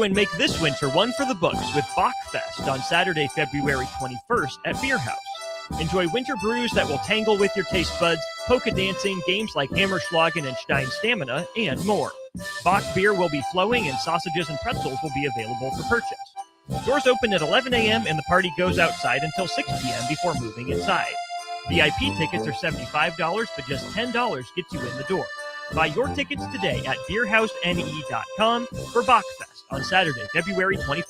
and make this winter one for the books with Bock Fest on Saturday, February 21st at Beer House. Enjoy winter brews that will tangle with your taste buds, polka dancing, games like Hammerschlagen and Stein Stamina, and more. Bock beer will be flowing and sausages and pretzels will be available for purchase. Doors open at 11 a.m. and the party goes outside until 6 p.m. before moving inside. VIP tickets are $75, but just $10 gets you in the door. Buy your tickets today at beerhousene.com for Bock Fest on Saturday, February 21st.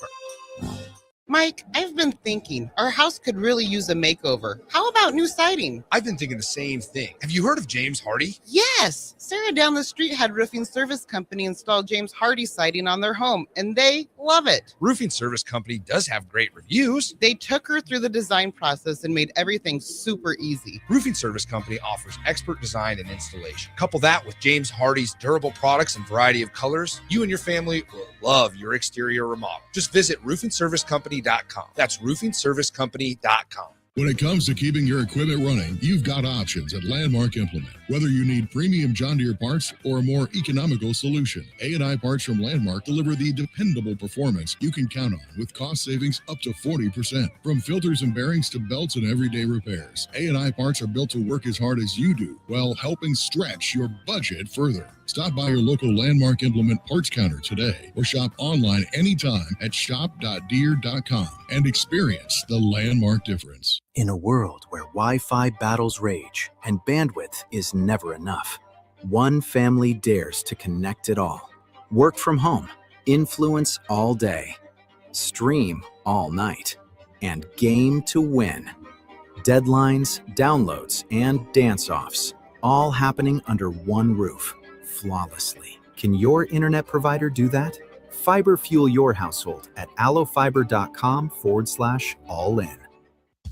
Mike, I've been thinking, our house could really use a makeover. How about new siding? I've been thinking the same thing. Have you heard of James Hardy? Yes! Sarah down the street had Roofing Service Company install James Hardy siding on their home, and they love it. Roofing Service Company does have great reviews. They took her through the design process and made everything super easy. Roofing Service Company offers expert design and installation. Couple that with James Hardy's durable products and variety of colors, you and your family will love your exterior remodel. Just visit roofingservicecompany.com. That's roofingservicecompany.com. When it comes to keeping your equipment running, you've got options at Landmark Implement. Whether you need premium John Deere parts or a more economical solution, A&I parts from Landmark deliver the dependable performance you can count on with cost savings up to 40%. From filters and bearings to belts and everyday repairs, A&I parts are built to work as hard as you do while helping stretch your budget further. Stop by your local Landmark Implement parts counter today or shop online anytime at shop.deere.com and experience the Landmark difference. In a world where Wi-Fi battles rage and bandwidth is never enough, one family dares to connect it all. Work from home, influence all day, stream all night, and game to win. Deadlines, downloads, and dance-offs, all happening under one roof. Flawlessly. Can your internet provider do that? Fiber fuel your household at allofiber.com/all-in.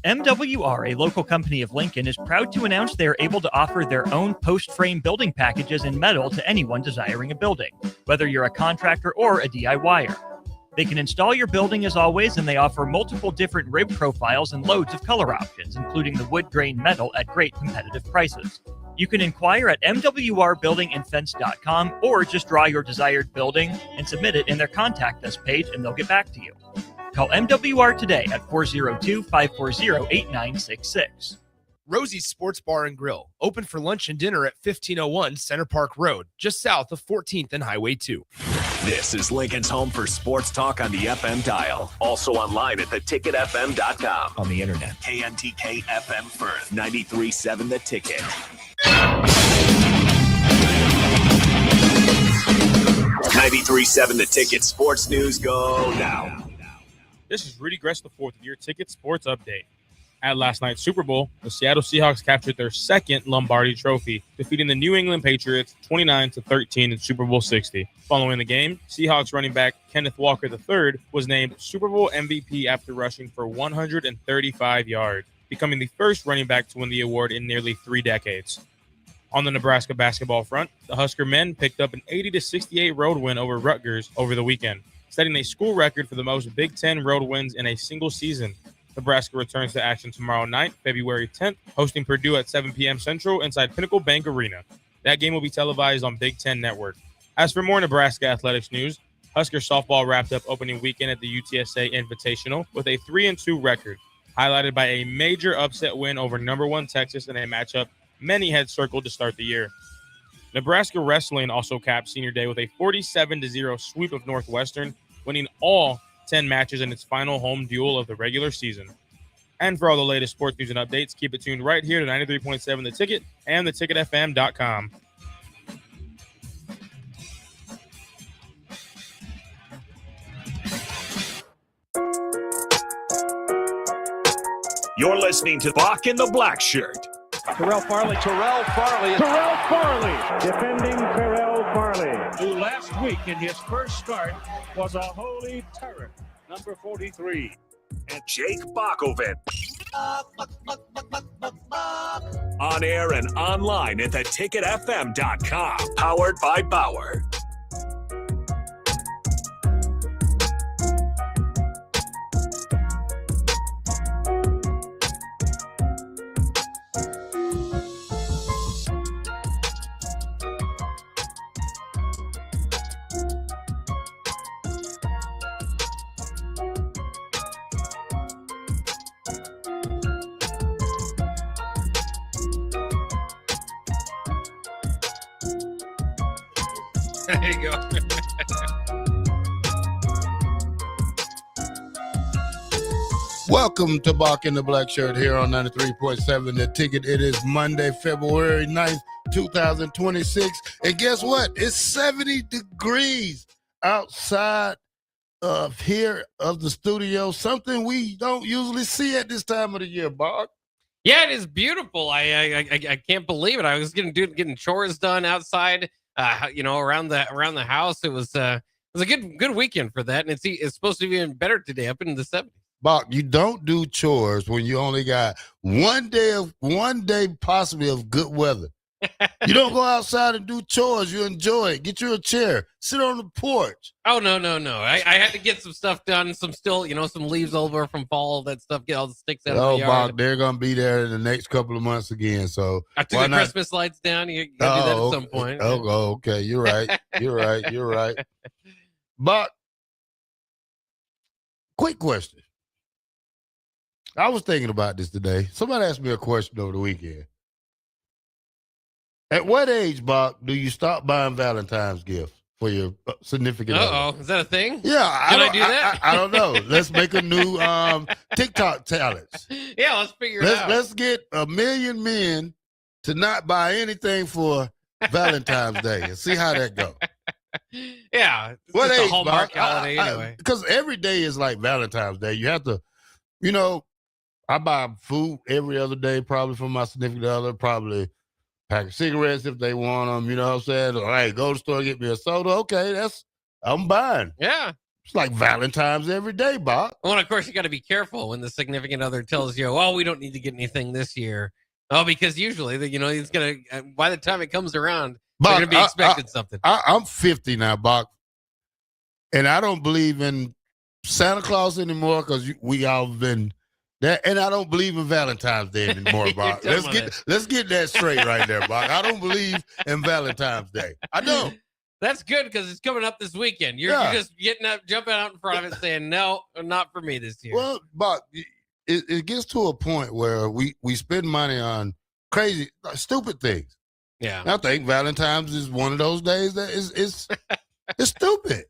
MWR, a local company of Lincoln, is proud to announce they are able to offer their own post-frame building packages in metal to anyone desiring a building, whether you're a contractor or a DIYer. They can install your building as always, and they offer multiple different rib profiles and loads of color options, including the wood grain metal at great competitive prices. You can inquire at mwrbuildingandfence.com or just draw your desired building and submit it in their Contact Us page, and they'll get back to you. Call MWR today at 402-540-8966. Rosie's Sports Bar and Grill, open for lunch and dinner at 1501 Center Park Road, just south of 14th and Highway 2. This is Lincoln's home for sports talk on the FM dial. Also online at theticketfm.com. On the internet. KNTK FM Firth, 93.7 The Ticket. 93.7 The Ticket Sports News go now. This is Rudy Gress IV with your Ticket Sports Update. At last night's Super Bowl, the Seattle Seahawks captured their second Lombardi Trophy, defeating the New England Patriots 29-13 in Super Bowl 60. Following the game, Seahawks running back Kenneth Walker III was named Super Bowl MVP after rushing for 135 yards, becoming the first running back to win the award in nearly 3 decades. On the Nebraska basketball front, the Husker men picked up an 80-68 road win over Rutgers over the weekend, setting a school record for the most Big Ten road wins in a single season. Nebraska returns to action tomorrow night, February 10th, hosting Purdue at 7 p.m. Central inside Pinnacle Bank Arena. That game will be televised on Big Ten Network. As for more Nebraska athletics news, Husker softball wrapped up opening weekend at the UTSA Invitational with a 3-2 record, highlighted by a major upset win over number 1 Texas in a matchup many had circled to start the year. Nebraska wrestling also capped senior day with a 47-0 sweep of Northwestern, winning all 10 matches in its final home duel of the regular season. And for all the latest sports news and updates, keep it tuned right here to 93.7 The Ticket and theticketfm.com. You're listening to Bock and the Blackshirt. Terrell Farley, defending Terrell Farley, who last week in his first start was a holy terror, number 43. And Jake Bockoven. On air and online at theticketfm.com. Powered by Bauer. There you go. Welcome to Bock the Blackshirt here on 93.7 The Ticket. It is Monday, February 9th, 2026. And guess what? It's 70 degrees outside of here of the studio, something we don't usually see at this time of the year, Bock. Yeah, it is beautiful. I can't believe it. I was getting chores done outside, around the house. It was a good weekend for that, and it's supposed to be even better today, up in the 70s. Bock, you don't do chores when you only got one day possibly of good weather. You don't go outside and do chores. You enjoy it. Get you a chair. Sit on the porch. Oh, no. I had to get some stuff done. Some some leaves over from fall, that stuff, get all the sticks out of the yard. Bock, they're going to be there in the next couple of months again. So I took the Christmas lights down. You got to do that at some point. Okay. You're right. You're right. Bock, quick question. I was thinking about this today. Somebody asked me a question over the weekend. At what age, Bock, do you stop buying Valentine's gifts for your significant other? Is that a thing? Yeah. Can I do that? I don't know. Let's make a new TikTok challenge. Yeah, let's figure it out. Let's get 1 million men to not buy anything for Valentine's Day and see how that goes. Yeah. What age, a Hallmark Bock? holiday anyway. Because every day is like Valentine's Day. You have to, I buy food every other day, probably for my significant other, probably pack of cigarettes if they want them, you know what I'm saying? All right, go to the store, get me a soda. Okay, I'm buying. Yeah. It's like Valentine's every day, Bock. Well, of course, you got to be careful when the significant other tells you, we don't need to get anything this year. Oh, because usually, it's going to, by the time it comes around, Bock, they're going to be expecting something. I'm 50 now, Bock, and I don't believe in Santa Claus anymore because we all been that, and I don't believe in Valentine's Day anymore, Bock. Let's get that straight right there, Bock. I don't believe in Valentine's Day. I don't. That's good because it's coming up this weekend. You're just getting up, jumping out in front of it, saying, no, not for me this year. Well, Bock, it gets to a point where we spend money on crazy, stupid things. Yeah. I think Valentine's is one of those days that is it's stupid.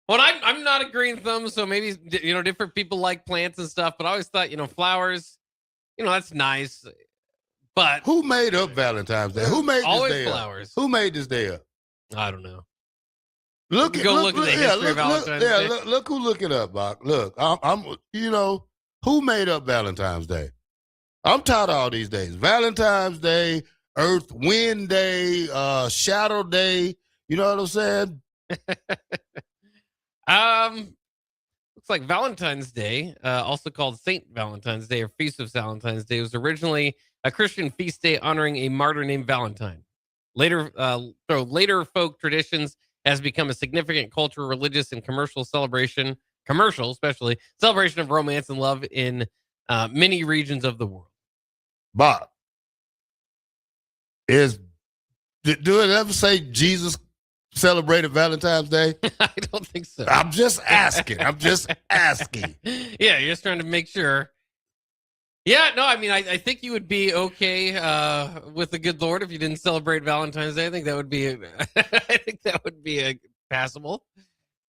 Well, I'm not a green thumb, so maybe, different people like plants and stuff, but I always thought, flowers, that's nice. But who made up Valentine's Day? Who made always this day flowers? Up? Who made this day up? I don't know. Look at the history of Valentine's Day. Look who look it up, Bock. Look, I'm who made up Valentine's Day? I'm tired of all these days. Valentine's Day, Earth, Wind Day, Shadow Day. You know what I'm saying? Looks like Valentine's Day, also called Saint Valentine's Day or Feast of Valentine's Day, was originally a Christian feast day honoring a martyr named Valentine. Later folk traditions has become a significant cultural, religious, and commercial celebration, especially celebration of romance and love in many regions of the world. Bob, do it ever say Jesus celebrated Valentine's Day? I don't think so. I'm just asking. Yeah, you're just trying to make sure. Yeah, no, I mean, I think you would be okay with the good Lord if you didn't celebrate Valentine's Day. I think that would be a passable.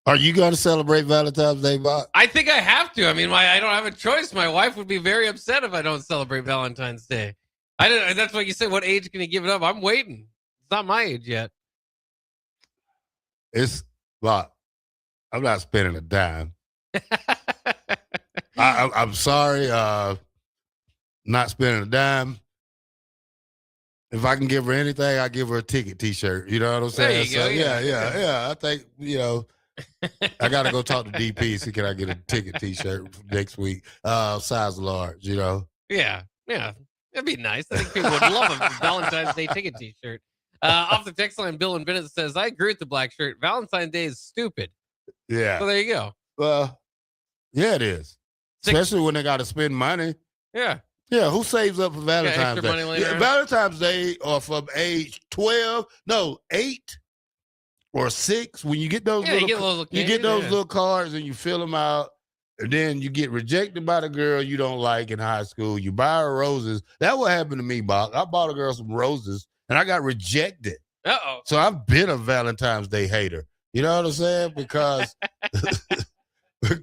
Are you going to celebrate Valentine's Day, Bob? I think I have to. I mean, I don't have a choice. My wife would be very upset if I don't celebrate Valentine's Day. That's why you said, what age can you give it up? I'm waiting. It's not my age yet. Bob, I'm not spending a dime. I'm sorry. Not spending a dime. If I can give her anything, I give her a ticket T-shirt. You know what I'm saying? There you go, Yeah. I think, I got to go talk to DP, see can I get a ticket T-shirt next week. Size large, Yeah. That'd be nice. I think people would love a Valentine's Day ticket T-shirt. Off the text line, Bill in Bennett says, I agree with the black shirt. Valentine's Day is stupid. Yeah. So there you go. Well, yeah, it is. Especially when they got to spend money. Yeah. Yeah, who saves up for Valentine's Day? Money later. Valentine's Day or from age 8 or 6, when you get those little cards and you fill them out, and then you get rejected by the girl you don't like in high school. You buy her roses. That's what happened to me, Bob. I bought a girl some roses, and I got rejected Uh-oh. So I've been a Valentine's Day hater. You know what I'm saying? Because it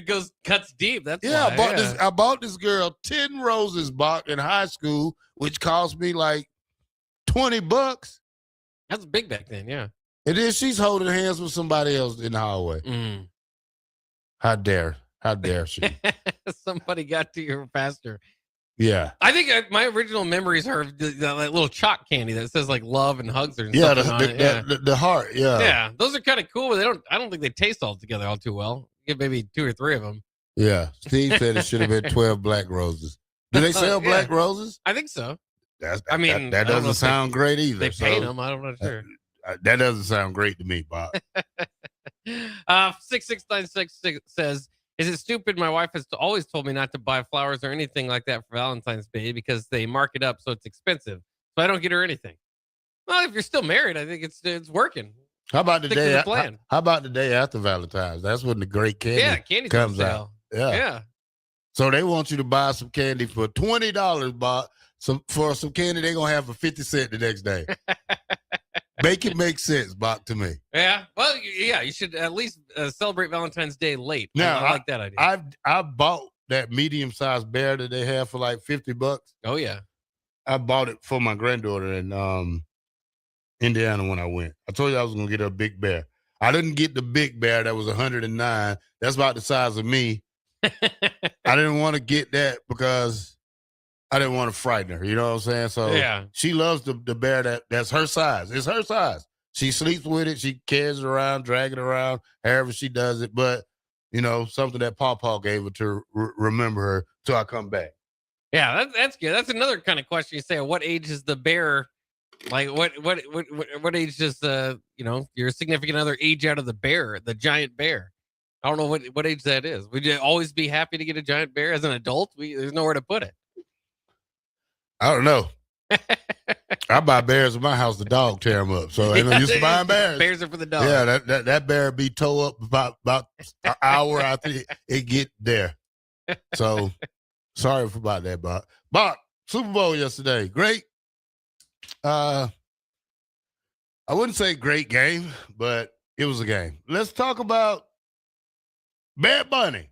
goes cuts deep. That's yeah, why. I bought this girl 10 roses Bach in high school, which cost me like $20. That's big back then, yeah. And then she's holding hands with somebody else in the hallway. Mm. How dare she? Somebody got to you faster. Yeah. I think my original memories are of that little chalk candy that says like love and hugs or Yeah, the heart. Yeah. Yeah, those are kind of cool, but I don't think they taste all together all too well. Get maybe 2 or 3 of them. Yeah. Steve said it should have been 12 black roses. Do they sell black roses? I think so. That doesn't sound great either. They paint them. I'm not sure. That doesn't sound great to me, Bob. 6696 says, is it stupid? My wife has always told me not to buy flowers or anything like that for Valentine's Day because they mark it up so it's expensive. So I don't get her anything. Well, if you're still married, I think it's working. How about the Stick to day? the plan. How about the day after Valentine's? That's when the great candy comes out. Yeah. So they want you to buy some candy for $20, Bob. For some candy they're gonna have for 50 cents the next day. Make it make sense, Bob, to me. Yeah. Well, yeah, you should at least celebrate Valentine's Day late. Now, I like that idea. I bought that medium-sized bear that they have for like $50. Oh yeah. I bought it for my granddaughter in Indiana when I went. I told you I was gonna get her a big bear. I didn't get the big bear that was 109. That's about the size of me. I didn't want to get that because I didn't want to frighten her. You know what I'm saying? So yeah. She loves the bear that's her size. It's her size. She sleeps with it. She carries it around, drag it around, however she does it. But, you know, something that Paw gave her to remember her till I come back. Yeah, that's good. That's another kind of question you say. What age is the bear? Like what age does your significant other age out of the bear, the giant bear? I don't know what age that is. Would you always be happy to get a giant bear as an adult? There's nowhere to put it. I don't know. I buy bears in my house. The dog tear them up. So ain't no use to buying bears. Bears are for the dog. Yeah, that bear be towed up about an hour after it get there. So sorry about that, Bob. Bob, Super Bowl yesterday. Great. I wouldn't say great game, but it was a game. Let's talk about Bad Bunny.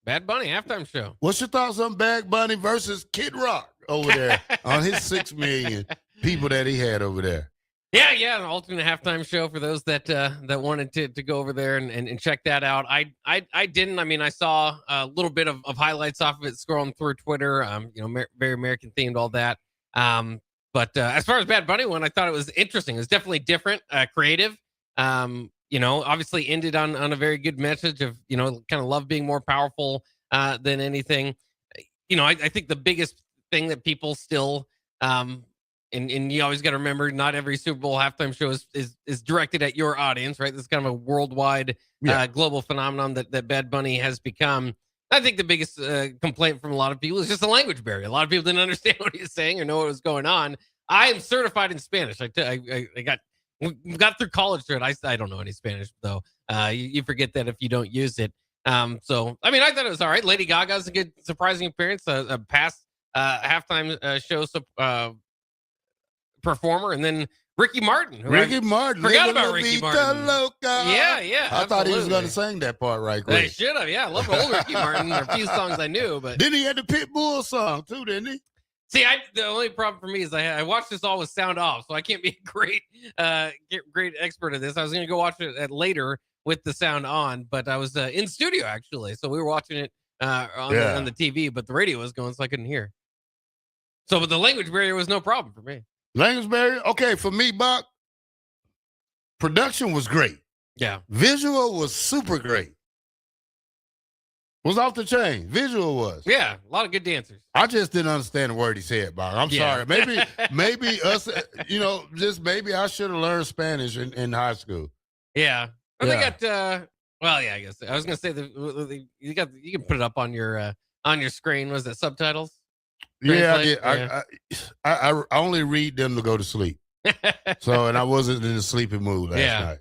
Bad Bunny halftime show. What's your thoughts on Bad Bunny versus Kid Rock over there on his 6 million people that he had over there? Yeah, an alternate halftime show for those that wanted to go over there and check that out. I didn't. I mean, I saw a little bit of highlights off of it scrolling through Twitter. Very American themed, all that. But as far as Bad Bunny one, I thought it was interesting. It was definitely different, creative. Obviously ended on a very good message of, kind of love being more powerful than anything. I think the biggest thing that people still, and you always got to remember, not every Super Bowl halftime show is directed at your audience, right? This is kind of a worldwide, global phenomenon that Bad Bunny has become. I think the biggest complaint from a lot of people is just a language barrier. A lot of people didn't understand what he was saying or know what was going on. I am certified in Spanish. I got through college through it. I don't know any Spanish though. You forget that if you don't use it. So I mean, I thought it was all right. Lady Gaga's a good, surprising appearance. A past halftime show performer, and then Ricky Martin. Forgot about Ricky Martin. Yeah. I thought he was going to sing that part right quick. They should have. Yeah, I love old Ricky Martin. There are a few songs I knew, but then he had the Pitbull song too, didn't he? See, the only problem for me is I watched this all with sound off, so I can't be a great expert at this. I was going to go watch it later with the sound on, but I was in studio actually, so we were watching it on the TV, but the radio was going, so I couldn't hear. So, but the language barrier was no problem for me. Language barrier, okay, for me, Buck. Production was great. Yeah, visual was super great. Was off the chain. Visual was. Yeah, a lot of good dancers. I just didn't understand the word he said, Bob. I'm sorry. Maybe us, just maybe I should have learned Spanish in high school. Yeah. Well, they got, I guess I was going to say you can put it up on your screen. Was that subtitles? Translate? Yeah, I only read them to go to sleep. So, and I wasn't in a sleeping mood last night.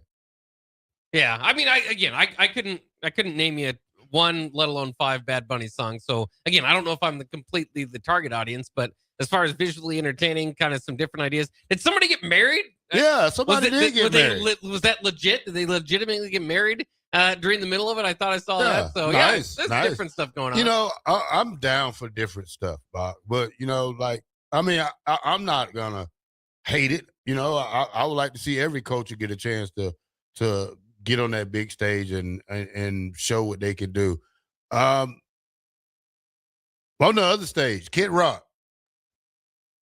Yeah. I mean, I couldn't name you one, let alone 5 Bad Bunny songs. So again, I don't know if I'm completely the target audience, but as far as visually entertaining, kind of some different ideas. Did somebody get married? Yeah, somebody did get married. Was that legit? Did they legitimately get married during the middle of it? I thought I saw that. So nice, there's nice. different stuff going on. You know, I'm down for different stuff, Bob. But you know, like, I mean, I'm not gonna hate it. You know, I would like to see every coach get a chance to get on that big stage and show what they can do. On the other stage, Kid Rock,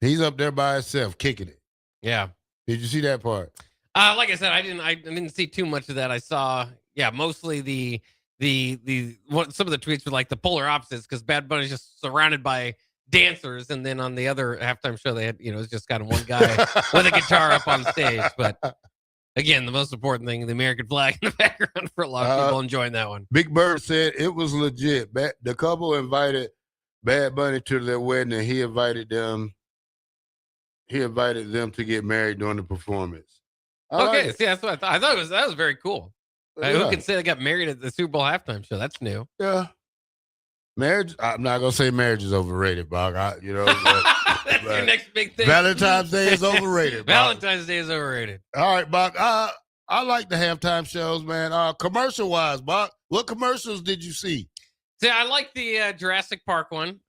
he's up there by himself kicking it. Yeah. Did you see that part? Like I said, I didn't see too much of that. I saw, mostly the some of the tweets were like the polar opposites, because Bad Bunny's just surrounded by dancers, and then on the other halftime show they had, it was just kind of one guy with a guitar up on stage. But again, the most important thing, the American flag in the background for a lot of people enjoying that one. Big Bird said it was legit. The couple invited Bad Bunny to their wedding, and he invited them to get married during the performance. Okay, see, that's what I thought. I thought that was very cool. Who can say they got married at the Super Bowl halftime show? That's new. Yeah. Marriage, I'm not gonna say marriage is overrated, Bob. That's your next big thing. Valentine's Day is overrated. Valentine's Day is overrated. All right, Bob. I like the halftime shows, man. Commercial wise, Bob, what commercials did you see? See, I like the Jurassic Park one.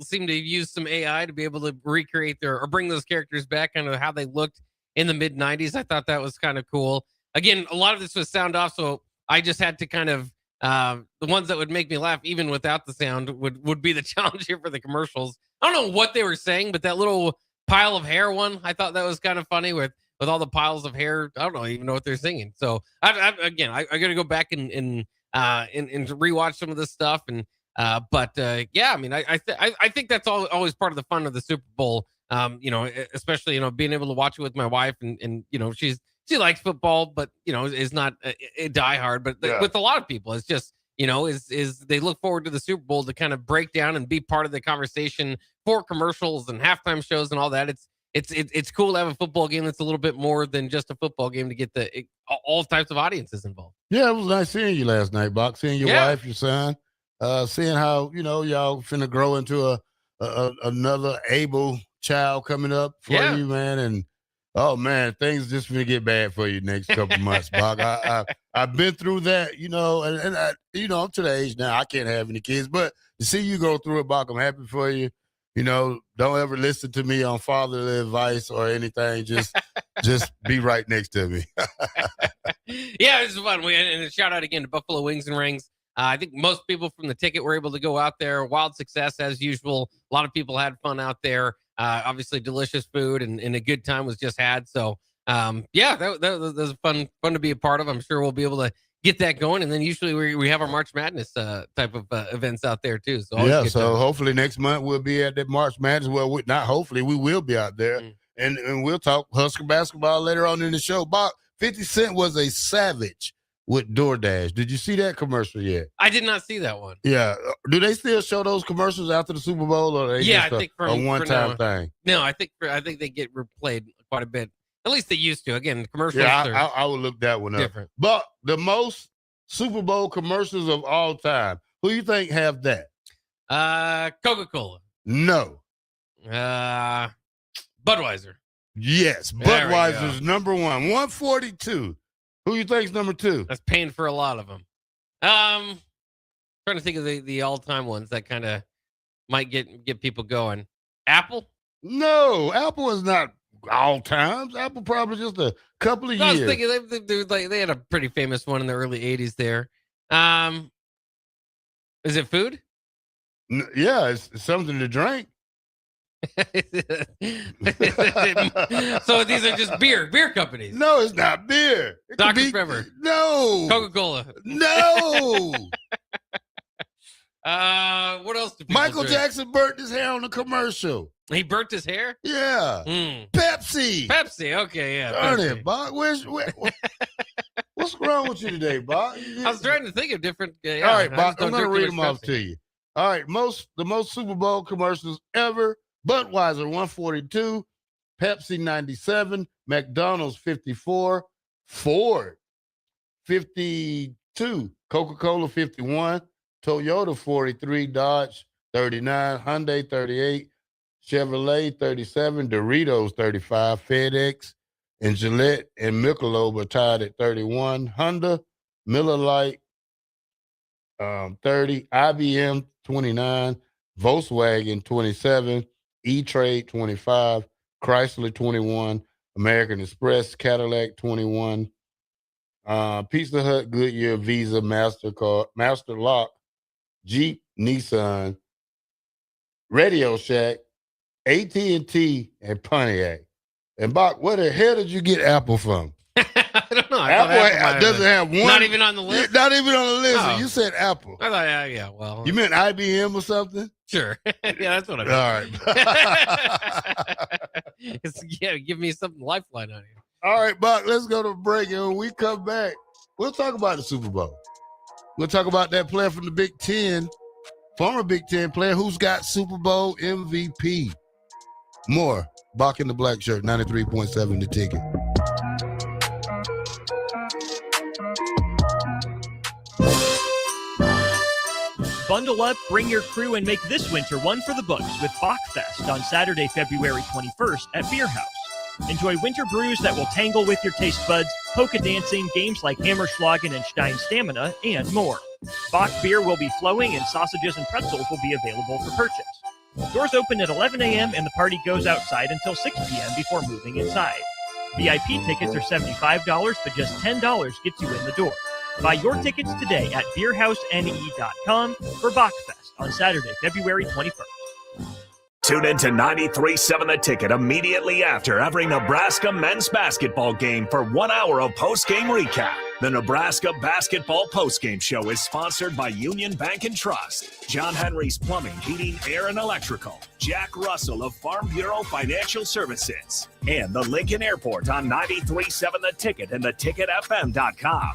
Seemed to use some AI to be able to recreate or bring those characters back, kind of how they looked in the mid 90s. I thought that was kind of cool. Again, a lot of this was sound off, so I just had to kind of the ones that would make me laugh even without the sound would be the challenge here for the commercials. I don't know what they were saying, but that little pile of hair one, I thought that was kind of funny with all the piles of hair. I don't even know what they're singing. So I got to go back and rewatch some of this stuff. And I mean, I think that's always part of the fun of the Super Bowl. Especially being able to watch it with my wife, and she likes football, but is not a diehard. But with a lot of people, it's just is they look forward to the Super Bowl to kind of break down and be part of the conversation for commercials and halftime shows and all that. It's cool to have a football game that's a little bit more than just a football game to get all types of audiences involved. Yeah, it was nice seeing you last night, Bob. Seeing your wife, your son, seeing how y'all finna grow into another able child coming up for you, man. And oh man, things just gonna get bad for you next couple months, Bob. I've been through that, and I'm to the age now I can't have any kids, but to see you go through it, Bob, I'm happy for you. Don't ever listen to me on fatherly advice or anything. Just be right next to me. Yeah, this is fun. And a shout out again to Buffalo Wings and Rings. I think most people from the ticket were able to go out there. Wild success as usual. A lot of people had fun out there. Obviously, delicious food and a good time was just had. So, that was fun to be a part of. I'm sure we'll be able to get that going. And then usually we have our March Madness type of events out there too. So hopefully next month we'll be at the March Madness. Well, we will be out there, and we'll talk Husker basketball later on in the show. Bob, 50 Cent was a savage with DoorDash. Did you see that commercial yet? I did not see that one. Yeah. Do they still show those commercials after the Super Bowl, or they I think a one-time thing? No, I think they get replayed quite a bit. At least they used to. Again, commercials. Yeah, I would look that one up. Different. But the most Super Bowl commercials of all time, who you think have that? Coca-Cola. No. Budweiser. Yes, Budweiser's number one. 142. Who you think's number two? That's paying for a lot of them. Trying to think of the all-time ones that kind of might get people going. Apple? No, Apple is not all times. Apple probably just a couple of years. I was thinking they had a pretty famous one in the early 80s there. Is it food? Yeah, it's something to drink. So these are just beer companies. No, it's not beer. Dr. Pepper. No. Coca-Cola. No. What else do people Michael drink? Jackson burnt his hair on the commercial. He burnt his hair? Yeah. Pepsi. Okay, yeah. Darn it, Bob. What's wrong with you today, Bob? I was trying to think of different. All right, Bob. I'm going to read them off to you. All right, the most Super Bowl commercials ever. Budweiser 142, Pepsi 97, McDonald's 54, Ford 52, Coca-Cola 51, Toyota 43, Dodge 39, Hyundai 38, Chevrolet 37, Doritos 35, FedEx and Gillette and Michelob are tied at 31, Honda, Miller Lite 30, IBM 29, Volkswagen 27, E-Trade 25, Chrysler 21, American Express, Cadillac 21, Pizza Hut, Goodyear, Visa, MasterCard, Master Lock, Jeep, Nissan, Radio Shack, AT&T, and Pontiac. And Bock, where the hell did you get Apple from? I don't know. Apple doesn't have one. Not even on the list? Not even on the list. Oh. You said Apple. I thought, yeah, well. You meant IBM or something? Sure. Yeah, that's what I meant. All right. Yeah, give me something lifeline on here. All right, Bock, let's go to break. And when we come back, we'll talk about the Super Bowl. We'll talk about that player from the Big Ten, former Big Ten player who's got Super Bowl MVP. More. Bock in the Black Shirt, 93.7 The Ticket. Bundle up, bring your crew, and make this winter one for the books with Bock Fest on Saturday, February 21st at Beer House. Enjoy winter brews that will tangle with your taste buds, polka dancing, games like Hammerschlagen and Stein Stamina, and more. Bock beer will be flowing, and sausages and pretzels will be available for purchase. Doors open at 11 a.m. and the party goes outside until 6 p.m. before moving inside. VIP tickets are $75, but just $10 gets you in the door. Buy your tickets today at beerhousene.com for Bock Fest on Saturday, February 21st. Tune in to 93.7 The Ticket immediately after every Nebraska men's basketball game for 1 hour of post-game recap. The Nebraska Basketball Postgame Show is sponsored by Union Bank and Trust, John Henry's Plumbing, Heating, Air, and Electrical, Jack Russell of Farm Bureau Financial Services, and the Lincoln Airport on 93.7 The Ticket and theticketfm.com.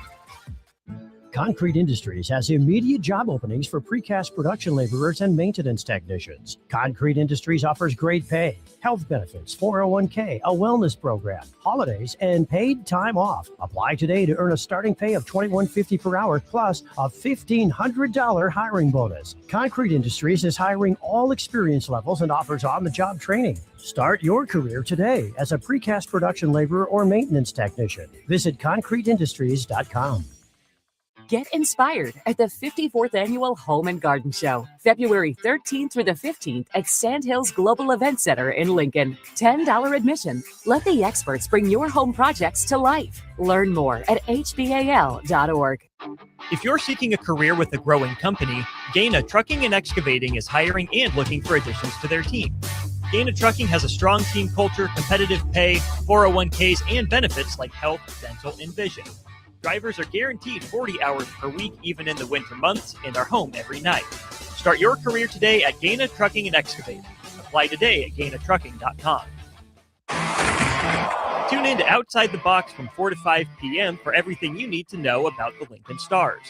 Concrete Industries has immediate job openings for precast production laborers and maintenance technicians. Concrete Industries offers great pay, health benefits, 401k, a wellness program, holidays, and paid time off. Apply today to earn a starting pay of $21.50 per hour plus a $1,500 hiring bonus. Concrete Industries is hiring all experience levels and offers on-the-job training. Start your career today as a precast production laborer or maintenance technician. Visit concreteindustries.com. Get inspired at the 54th Annual Home and Garden Show, February 13th through the 15th at Sandhills Global Event Center in Lincoln. $10 admission. Let the experts bring your home projects to life. Learn more at hbal.org. If you're seeking a career with a growing company, Gaina Trucking and Excavating is hiring and looking for additions to their team. Gaina Trucking has a strong team culture, competitive pay, 401ks, and benefits like health, dental, and vision. Drivers are guaranteed 40 hours per week, even in the winter months, and are home every night. Start your career today at Gaina Trucking and Excavating. Apply today at GainaTrucking.com. Tune in to Outside the Box from 4 to 5 p.m. for everything you need to know about the Lincoln Stars.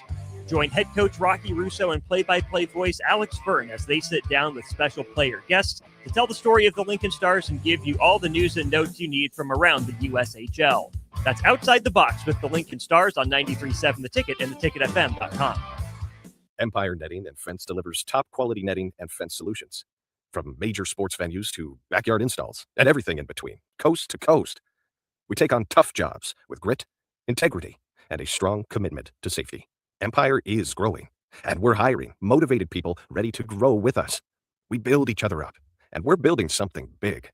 Join head coach Rocky Russo and play-by-play voice Alex Byrne as they sit down with special player guests to tell the story of the Lincoln Stars and give you all the news and notes you need from around the USHL. That's Outside the Box with the Lincoln Stars on 93.7 The Ticket and theticketfm.com. Empire Netting and Fence delivers top-quality netting and fence solutions. From major sports venues to backyard installs and everything in between, coast to coast. We take on tough jobs with grit, integrity, and a strong commitment to safety. Empire is growing, and we're hiring motivated people ready to grow with us. We build each other up, and we're building something big.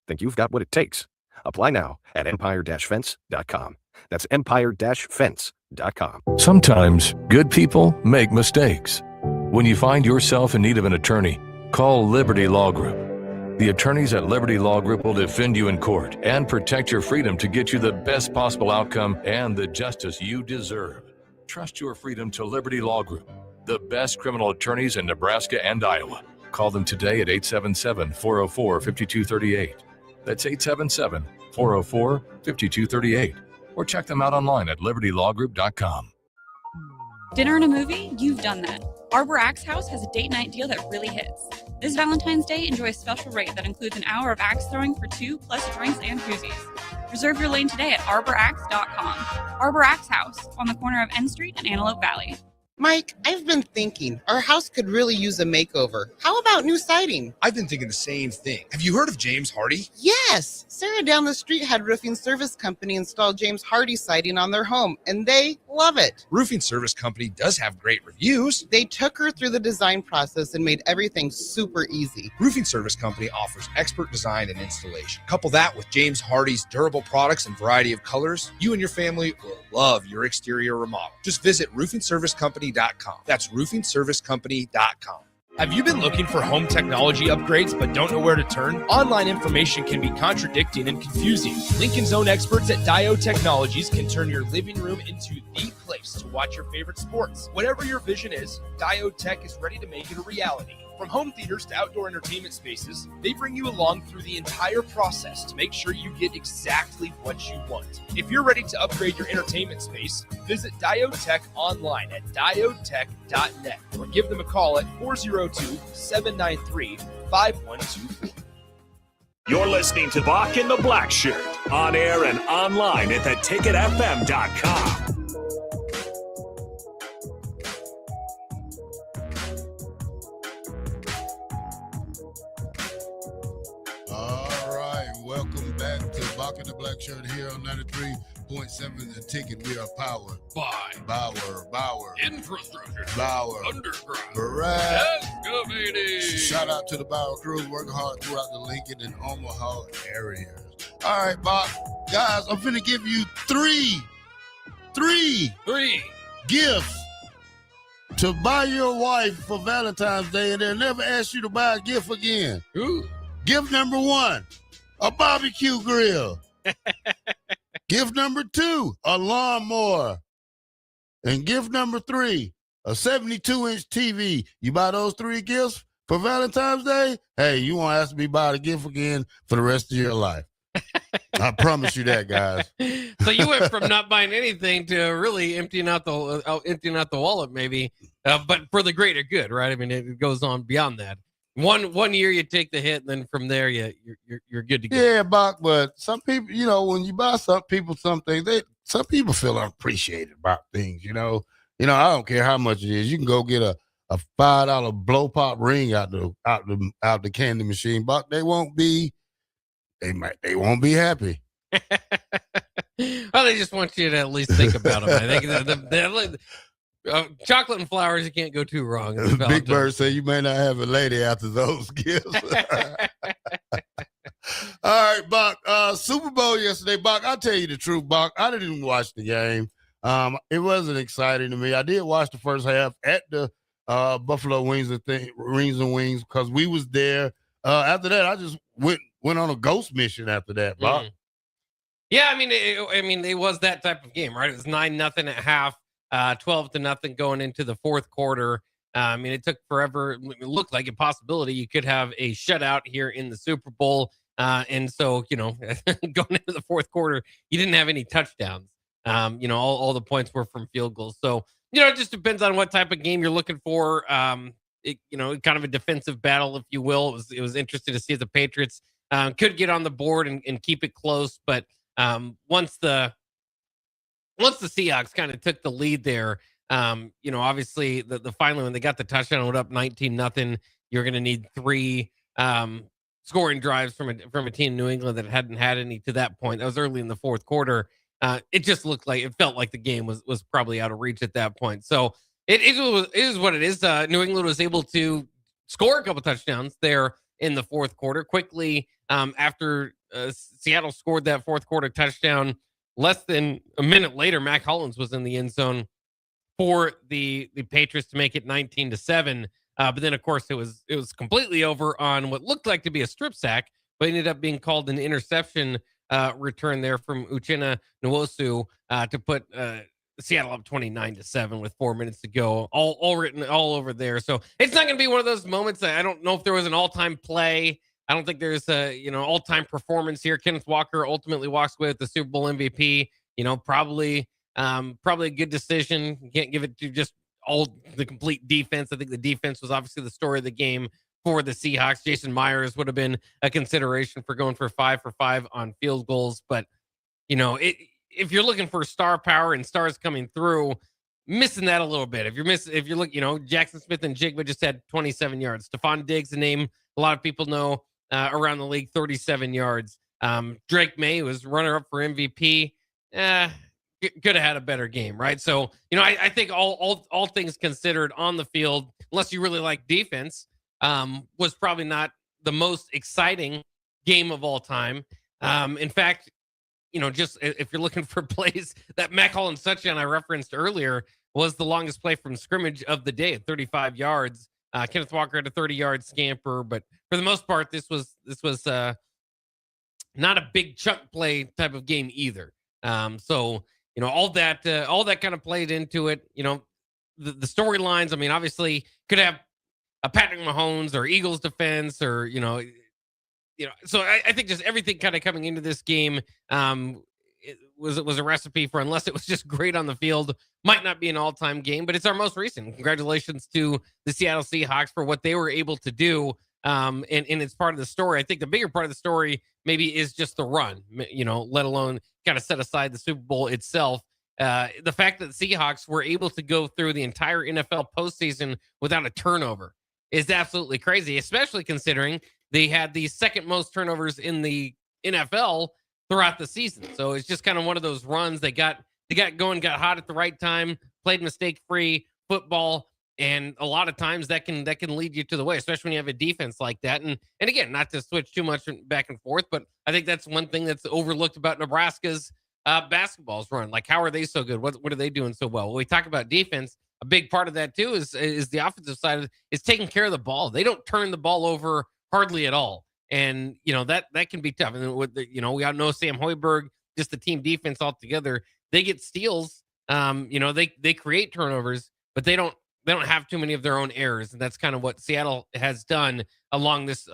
Think you've got what it takes? Apply now at empire-fence.com. That's empire-fence.com. Sometimes good people make mistakes. When you find yourself in need of an attorney, call Liberty Law Group. The attorneys at Liberty Law Group will defend you in court and protect your freedom to get you the best possible outcome and the justice you deserve. Trust your freedom to Liberty Law Group, the best criminal attorneys in Nebraska and Iowa. Call them today at 877-404-5238. That's 877-404-5238. Or check them out online at libertylawgroup.com. Dinner and a movie? You've done that. Arbor Axe House has a date night deal that really hits. This Valentine's Day, enjoy a special rate that includes an hour of axe throwing for 2 plus drinks and koozies. Reserve your lane today at arboraxe.com. Arbor Axe House on the corner of N Street and Antelope Valley. Mike, I've been thinking our house could really use a makeover. How about new siding? I've been thinking the same thing. Have you heard of James Hardy? Yes! Sarah down the street had Roofing Service Company install James Hardy siding on their home, and they love it. Roofing Service Company does have great reviews. They took her through the design process and made everything super easy. Roofing Service Company offers expert design and installation. Couple that with James Hardy's durable products and variety of colors, you and your family will love your exterior remodel. Just visit roofingservicecompany.com. That's roofingservicecompany.com. Have you been looking for home technology upgrades but don't know where to turn? Online information can be contradicting and confusing. Lincoln's own experts at Diode Technologies can turn your living room into the place to watch your favorite sports. Whatever your vision is, Diode Tech is ready to make it a reality. From home theaters to outdoor entertainment spaces, they bring you along through the entire process to make sure you get exactly what you want. If you're ready to upgrade your entertainment space, visit Diode Tech online at diodetech.net or give them a call at 402-793-5124. You're listening to Bock and the Blackshirt on air and online at theticketfm.com. Welcome back to Bock the Blackshirt here on 93.7 The Ticket. We are powered by Bauer Infrastructure, Bauer Underground, Barrett. Excavating. Shout out to the Bauer crew working hard throughout the Lincoln and Omaha areas. All right, Bock. Guys, I'm finna give you three gifts to buy your wife for Valentine's Day, and they'll never ask you to buy a gift again. Ooh. Gift number 1, a barbecue grill. Gift number 2, a lawnmower. And gift number 3, a 72-inch TV. You buy those 3 gifts for Valentine's Day, hey, you won't have to be buying a gift again for the rest of your life. I promise you that, guys. So you went from not buying anything to really emptying out the wallet, maybe, but for the greater good, right? I mean, it goes on beyond that. One year you take the hit, and then from there you're good to go. Yeah, Bock, but some people, when you buy some people something, some people feel unappreciated about things. I don't care how much it is. You can go get a $5 blow pop ring out the candy machine, Bock. They won't be happy. Well, they just want you to at least think about them. I think chocolate and flowers, you can't go too wrong. Big Bird said you may not have a lady after those gifts. All right, Bock. Super Bowl yesterday, Bock. I'll tell you the truth, Bock. I didn't even watch the game. It wasn't exciting to me. I did watch the first half at the Buffalo Wings and Wings because we was there. After that, I just went on a ghost mission after that, Bock. Yeah, I mean, it was that type of game, right? It was 9-0 at half. 12-0 going into the fourth quarter. I mean, it took forever. It looked like a possibility you could have a shutout here in the Super Bowl. And so, going into the fourth quarter, you didn't have any touchdowns. All the points were from field goals. So, it just depends on what type of game you're looking for. Kind of a defensive battle, if you will. It was interesting to see if the Patriots could get on the board and keep it close. But once the Seahawks kind of took the lead there, obviously the finally when they got the touchdown, went up 19-0. You're going to need 3 scoring drives from a team in New England that hadn't had any to that point. That was early in the fourth quarter. It just felt like the game was probably out of reach at that point. So it is what it is. New England was able to score a couple touchdowns there in the fourth quarter quickly after Seattle scored that fourth quarter touchdown. Less than a minute later, Mac Hollins was in the end zone for the Patriots to make it 19-7. But then, of course, it was completely over on what looked like to be a strip sack, but ended up being called an interception return there from Uchenna Nwosu to put Seattle up 29-7 with 4 minutes to go. All written all over there. So it's not going to be one of those moments. I don't know if there was an all-time play. I don't think there's a all-time performance here. Kenneth Walker ultimately walks away with the Super Bowl MVP. Probably a good decision. You can't give it to just all the complete defense. I think the defense was obviously the story of the game for the Seahawks. Jason Myers would have been a consideration for going for 5 for 5 on field goals. But if you're looking for star power and stars coming through, missing that a little bit. If you're looking, Jackson Smith and Jigba just had 27 yards. Stephon Diggs, a name a lot of people know around the league, 37 yards. Drake May was runner up for MVP. Could have had a better game, right? So, I think all things considered on the field, unless you really like defense, was probably not the most exciting game of all time. In fact, just if you're looking for plays, that Mac Hollins touchdown I referenced earlier was the longest play from scrimmage of the day at 35 yards. Kenneth Walker had a 30-yard scamper, but for the most part, this was not a big chunk play type of game either. So all that kind of played into it. The storylines. I mean, obviously, could have a Patrick Mahomes or Eagles defense, or So I think just everything kind of coming into this game it was a recipe for, unless it was just great on the field, might not be an all-time game, but it's our most recent. Congratulations to the Seattle Seahawks for what they were able to do. And it's part of the story. I think the bigger part of the story maybe is just the run, let alone kind of set aside the Super Bowl itself. The fact that the Seahawks were able to go through the entire NFL postseason without a turnover is absolutely crazy, especially considering they had the second most turnovers in the NFL throughout the season. So it's just kind of one of those runs. They got going, got hot at the right time, played mistake-free football. And a lot of times that can lead you to the way, especially when you have a defense like that. And again, not to switch too much back and forth, but I think that's one thing that's overlooked about Nebraska's basketball's run. Like, how are they so good? What are they doing so well? When we talk about defense, a big part of that too is the offensive side of it, is taking care of the ball. They don't turn the ball over hardly at all. And that can be tough. And we all know Sam Hoiberg, just the team defense altogether. They get steals. They create turnovers, but they don't have too many of their own errors, and that's kind of what Seattle has done along this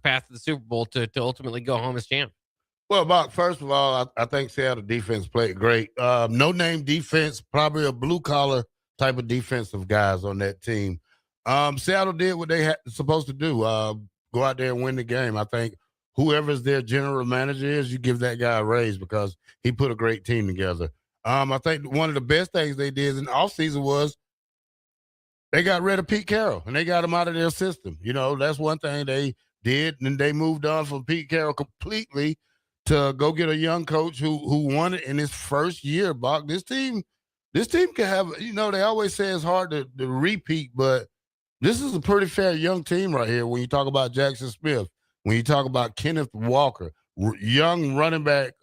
path to the Super Bowl to ultimately go home as champ. Well, Bock, first of all, I think Seattle defense played great. No-name defense, probably a blue-collar type of defensive guys on that team. Seattle did what they had supposed to do, go out there and win the game. I think whoever's their general manager is, you give that guy a raise because he put a great team together. I think one of the best things they did in the offseason was they got rid of Pete Carroll, and they got him out of their system. That's one thing they did, and they moved on from Pete Carroll completely to go get a young coach who won it in his first year, Bock. This team can have, they always say it's hard to repeat, but this is a pretty fair young team right here when you talk about Jackson Smith, when you talk about Kenneth Walker, young running back,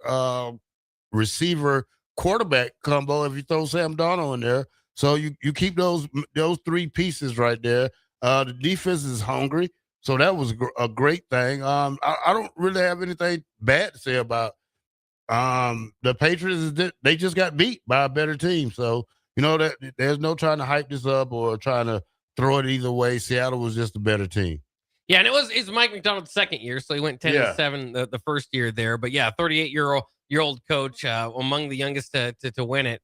receiver, quarterback combo if you throw Sam Darnold in there. So you keep those three pieces right there. The defense is hungry, so that was a great thing. I don't really have anything bad to say about the Patriots. They just got beat by a better team. So, that there's no trying to hype this up or trying to throw it either way. Seattle was just a better team. Yeah, and it's Mike McDonald's second year, so he went 10-7 the first year there. But yeah, 38-year-old coach, among the youngest to win it.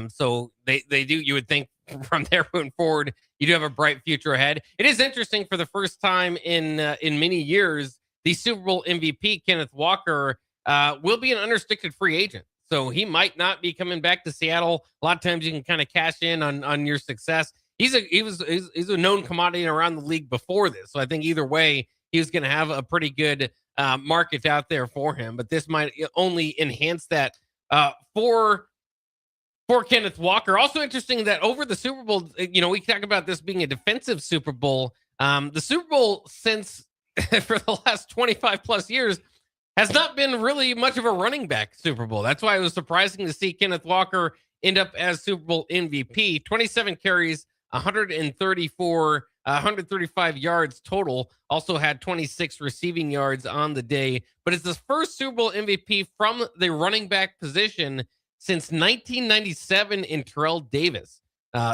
So they do. You would think from there moving forward, you do have a bright future ahead. It is interesting, for the first time in many years, the Super Bowl MVP Kenneth Walker will be an unrestricted free agent. So he might not be coming back to Seattle. A lot of times you can kind of cash in on your success. He's a known commodity around the league before this. So I think either way, he was going to have a pretty good market out there for him. But this might only enhance that for Kenneth Walker. Also interesting that over the Super Bowl, we talk about this being a defensive Super Bowl. The Super Bowl since for the last 25 plus years has not been really much of a running back Super Bowl. That's why it was surprising to see Kenneth Walker end up as Super Bowl MVP. 27 carries, 135 yards total. Also had 26 receiving yards on the day. But it's the first Super Bowl MVP from the running back position since 1997 in Terrell Davis.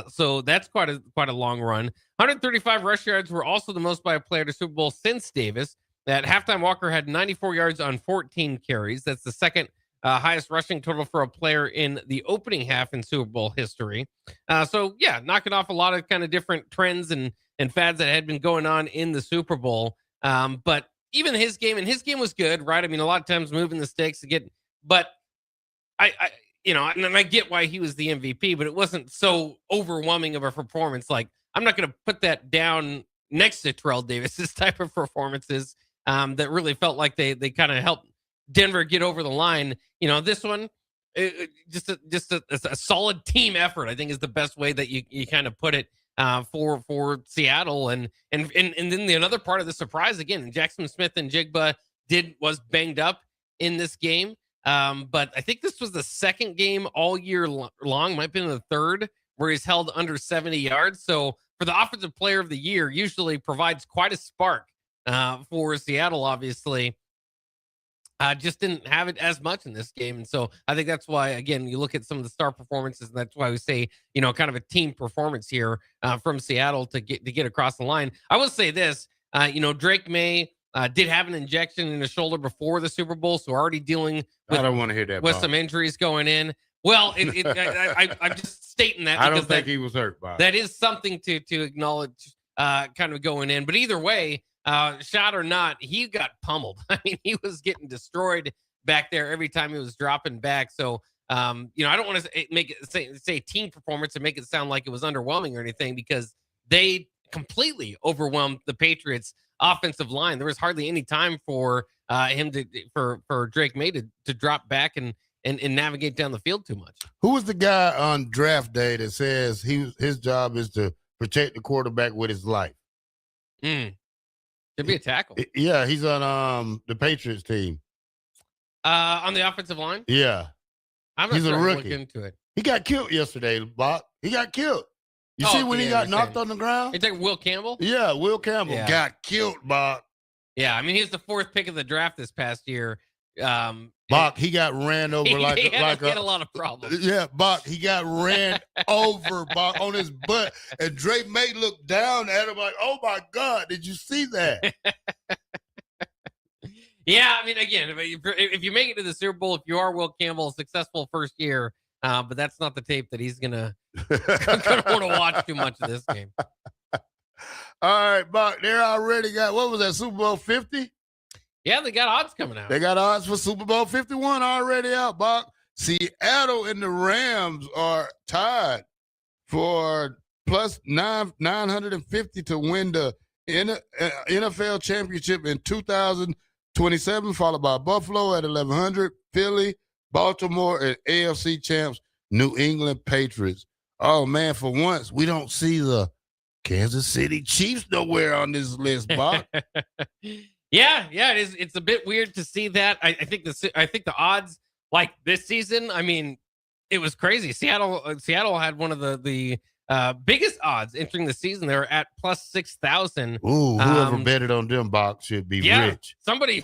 So that's quite a long run. 135 rush yards were also the most by a player to Super Bowl since Davis. At halftime, Walker had 94 yards on 14 carries. That's the second highest rushing total for a player in the opening half in Super Bowl history. So yeah, knocking off a lot of kind of different trends and fads that had been going on in the Super Bowl. But even his game was good, right? I mean, a lot of times moving the stakes to get, but and I get why he was the MVP, but it wasn't so overwhelming of a performance. Like, I'm not going to put that down next to Terrell Davis's type of performances that really felt like they kind of helped Denver get over the line. This one, just a solid team effort, I think, is the best way that you kind of put it for Seattle. And then the another part of the surprise, again, Jackson Smith and Jigba was banged up in this game. But I think this was the second game all year long, might have been the third, where he's held under 70 yards. So for the offensive player of the year, usually provides quite a spark for Seattle, obviously. Just didn't have it as much in this game. And so I think that's why, again, you look at some of the star performances, and that's why we say, kind of a team performance here from Seattle to get across the line. I will say this, Drake May did have an injection in the shoulder before the Super Bowl, so already dealing with, I don't want to hear that with Bob. some injuries going in. Well, I'm just stating that. I don't think he was hurt, Bob. That is something to acknowledge kind of going in. But either way, shot or not, he got pummeled. I mean, he was getting destroyed back there every time he was dropping back. So, I don't want to make it say team performance and make it sound like it was underwhelming or anything, because they completely overwhelmed the Patriots offensive line. There was hardly any time for for Drake May to drop back and navigate down the field too much. Who was the guy on draft day that says his job is to protect the quarterback with his life? Should be a tackle. Yeah, he's on the Patriots team. On the offensive line? Yeah. He's a rookie. Look into it. He got killed yesterday, Bob. He got killed. You see when he got knocked on the ground? You think Will Campbell? Yeah, Will Campbell got killed, Bob. Yeah, I mean, he was the fourth pick of the draft this past year. Bach, he got ran over he had a lot of problems. Yeah, Bach, he got ran over, Bach, on his butt. And Drake May looked down at him like, oh, my God, did you see that? Yeah, I mean, again, if you make it to the Super Bowl, if you are Will Campbell, a successful first year, but that's not the tape that he's gonna want to watch too much of this game. All right, Bach, they already got, what was that, Super Bowl 50? Yeah, they got odds coming out. They got odds for Super Bowl 51 already out, Bach. Seattle and the Rams are tied for plus 950 to win the NFL championship in 2027, followed by Buffalo at 1100, Philly, Baltimore, and AFC champs, New England Patriots. Oh, man, for once, we don't see the Kansas City Chiefs nowhere on this list, Bob. Yeah, it is. It's a bit weird to see that. I think the odds, like this season, I mean, it was crazy. Seattle had one of the biggest odds entering the season. They were at plus 6,000. Ooh, whoever betted on them, Box, should be rich. Somebody,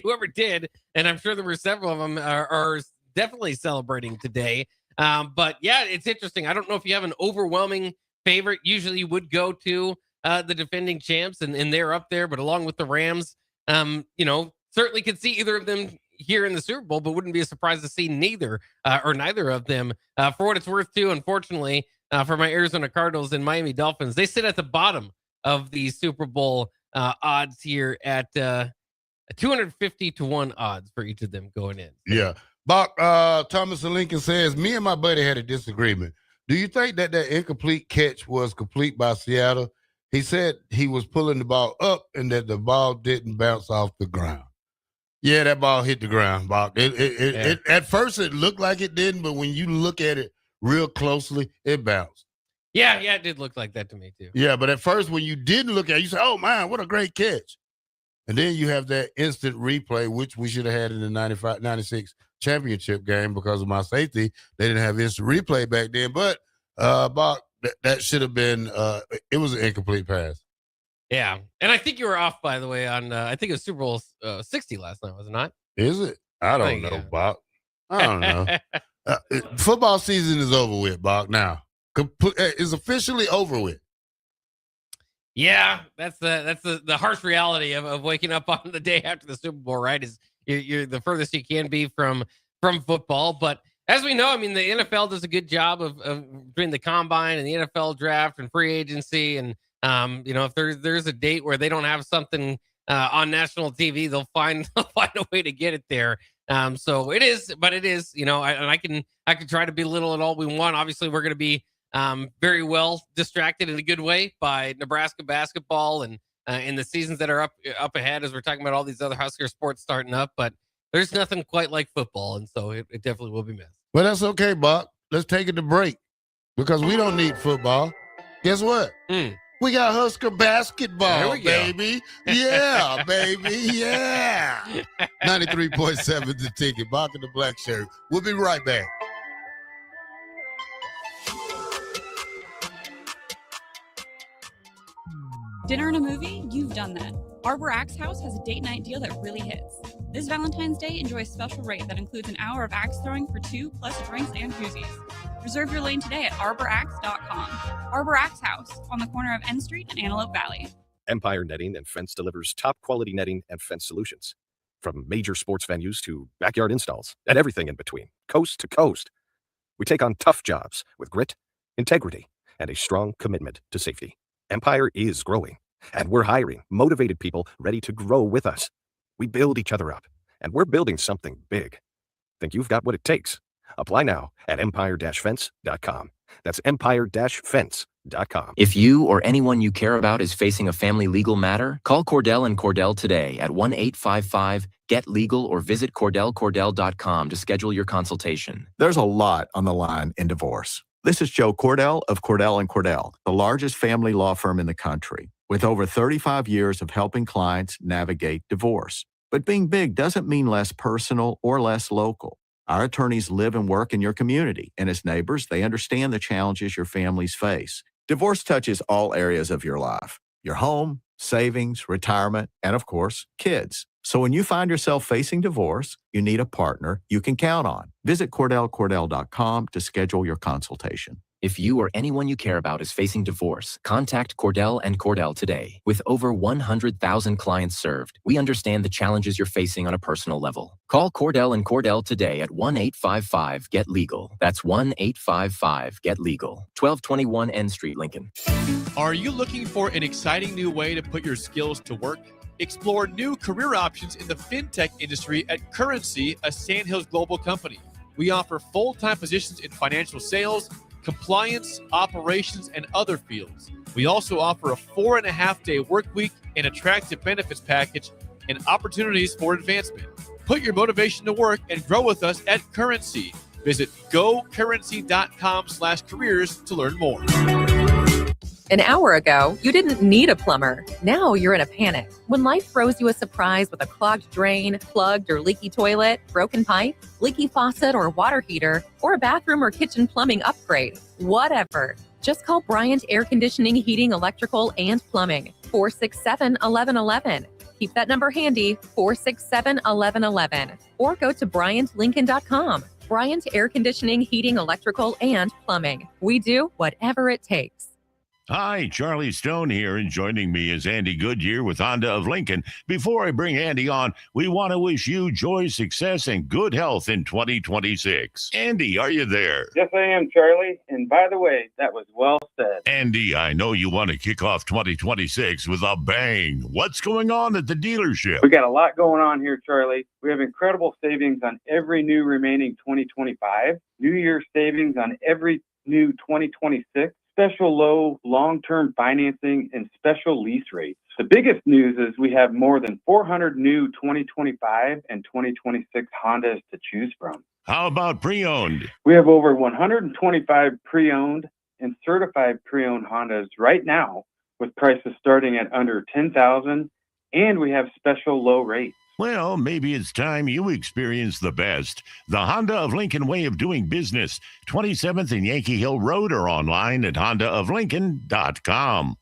whoever did, and I'm sure there were several of them are definitely celebrating today. But yeah, it's interesting. I don't know if you have an overwhelming favorite. Usually you would go to the defending champs, and they're up there, but along with the Rams, certainly could see either of them here in the Super Bowl, but wouldn't be a surprise to see neither of them. For what it's worth, too, unfortunately, for my Arizona Cardinals and Miami Dolphins, they sit at the bottom of the Super Bowl odds here at 250 to 1 odds for each of them going in. So. Yeah. Bach, Thomas and Lincoln says, me and my buddy had a disagreement. Do you think that incomplete catch was complete by Seattle? He said he was pulling the ball up and that the ball didn't bounce off the ground. Yeah, that ball hit the ground, Bach. At first, it looked like it didn't, but when you look at it real closely, it bounced. Yeah, it did look like that to me, too. Yeah, but at first, when you didn't look at it, you say, oh, man, what a great catch. And then you have that instant replay, which we should have had in the 95-96 championship game because of my safety. They didn't have instant replay back then. But, Bach, that should have been it was an incomplete pass. Yeah. And I think you were off, by the way, on I think it was Super Bowl 60 last night, was it not? Is it? I don't know, Bach. I don't know. Football season is over with, Bach, now. It's officially over with. Yeah, that's the harsh reality of waking up on the day after the Super Bowl, right? Is you're the furthest you can be from football. But as we know, I mean, the NFL does a good job of doing the combine and the NFL draft and free agency. And, if there's a date where they don't have something on national TV, they'll find a way to get it there. So it is, but it is, I can try to belittle it all we want. Obviously, we're going to be very well distracted in a good way by Nebraska basketball and in the seasons that are up ahead, as we're talking about all these other Husker sports starting up. But there's nothing quite like football, and so it definitely will be missed. Well, that's okay, Buck. Let's take it to break because we don't need football. Guess what? We got Husker basketball, baby. Yeah, baby. Yeah. 93.7 The Ticket. Bock The Blackshirt. We'll be right back. Dinner and a movie? You've done that. Arbor Axe House has a date night deal that really hits. This Valentine's Day, enjoy a special rate that includes an hour of axe throwing for 2 plus drinks and koozies. Reserve your lane today at arboraxe.com. Arbor Axe House on the corner of N Street and Antelope Valley. Empire Netting and Fence delivers top quality netting and fence solutions. From major sports venues to backyard installs and everything in between, coast to coast. We take on tough jobs with grit, integrity, and a strong commitment to safety. Empire is growing, and we're hiring motivated people ready to grow with us. We build each other up, and we're building something big. Think you've got what it takes? Apply now at empire-fence.com. That's empire-fence.com. If you or anyone you care about is facing a family legal matter, call Cordell & Cordell today at 1-855-GET-LEGAL or visit CordellCordell.com to schedule your consultation. There's a lot on the line in divorce. This is Joe Cordell of Cordell & Cordell, the largest family law firm in the country, with over 35 years of helping clients navigate divorce. But being big doesn't mean less personal or less local. Our attorneys live and work in your community, and as neighbors, they understand the challenges your families face. Divorce touches all areas of your life: your home, savings, retirement, and of course, kids. So when you find yourself facing divorce, you need a partner you can count on. Visit CordellCordell.com to schedule your consultation. If you or anyone you care about is facing divorce, contact Cordell & Cordell today. With over 100,000 clients served, we understand the challenges you're facing on a personal level. Call Cordell & Cordell today at 1-855-GET-LEGAL. That's 1-855-GET-LEGAL. 1221 N Street, Lincoln. Are you looking for an exciting new way to put your skills to work? Explore new career options in the fintech industry at Currency, a Sandhills global company. We offer full-time positions in financial sales, compliance, operations, and other fields. We also offer a 4.5-day work week, an attractive benefits package, and opportunities for advancement. Put your motivation to work and grow with us at Currency. Visit gocurrency.com/careers to learn more. An hour ago, you didn't need a plumber. Now you're in a panic. When life throws you a surprise with a clogged drain, plugged or leaky toilet, broken pipe, leaky faucet or water heater, or a bathroom or kitchen plumbing upgrade, whatever. Just call Bryant Air Conditioning, Heating, Electrical, and Plumbing. 467-1111. Keep that number handy, 467-1111. Or go to BryantLincoln.com. Bryant Air Conditioning, Heating, Electrical, and Plumbing. We do whatever it takes. Hi, Charlie Stone here, and joining me is Andy Goodyear with Honda of Lincoln. Before I bring Andy on, we want to wish you joy, success, and good health in 2026. Andy, are you there? Yes, I am, Charlie. And by the way, that was well said. Andy, I know you want to kick off 2026 with a bang. What's going on at the dealership? We got a lot going on here, Charlie. We have incredible savings on every new remaining 2025, New Year's savings on every new 2026, special low long-term financing, and special lease rates. The biggest news is we have more than 400 new 2025 and 2026 Hondas to choose from. How about pre-owned? We have over 125 pre-owned and certified pre-owned Hondas right now, with prices starting at under $10,000, and we have special low rates. Well, maybe it's time you experience the best. The Honda of Lincoln way of doing business. 27th and Yankee Hill Road, or online at hondaoflincoln.com.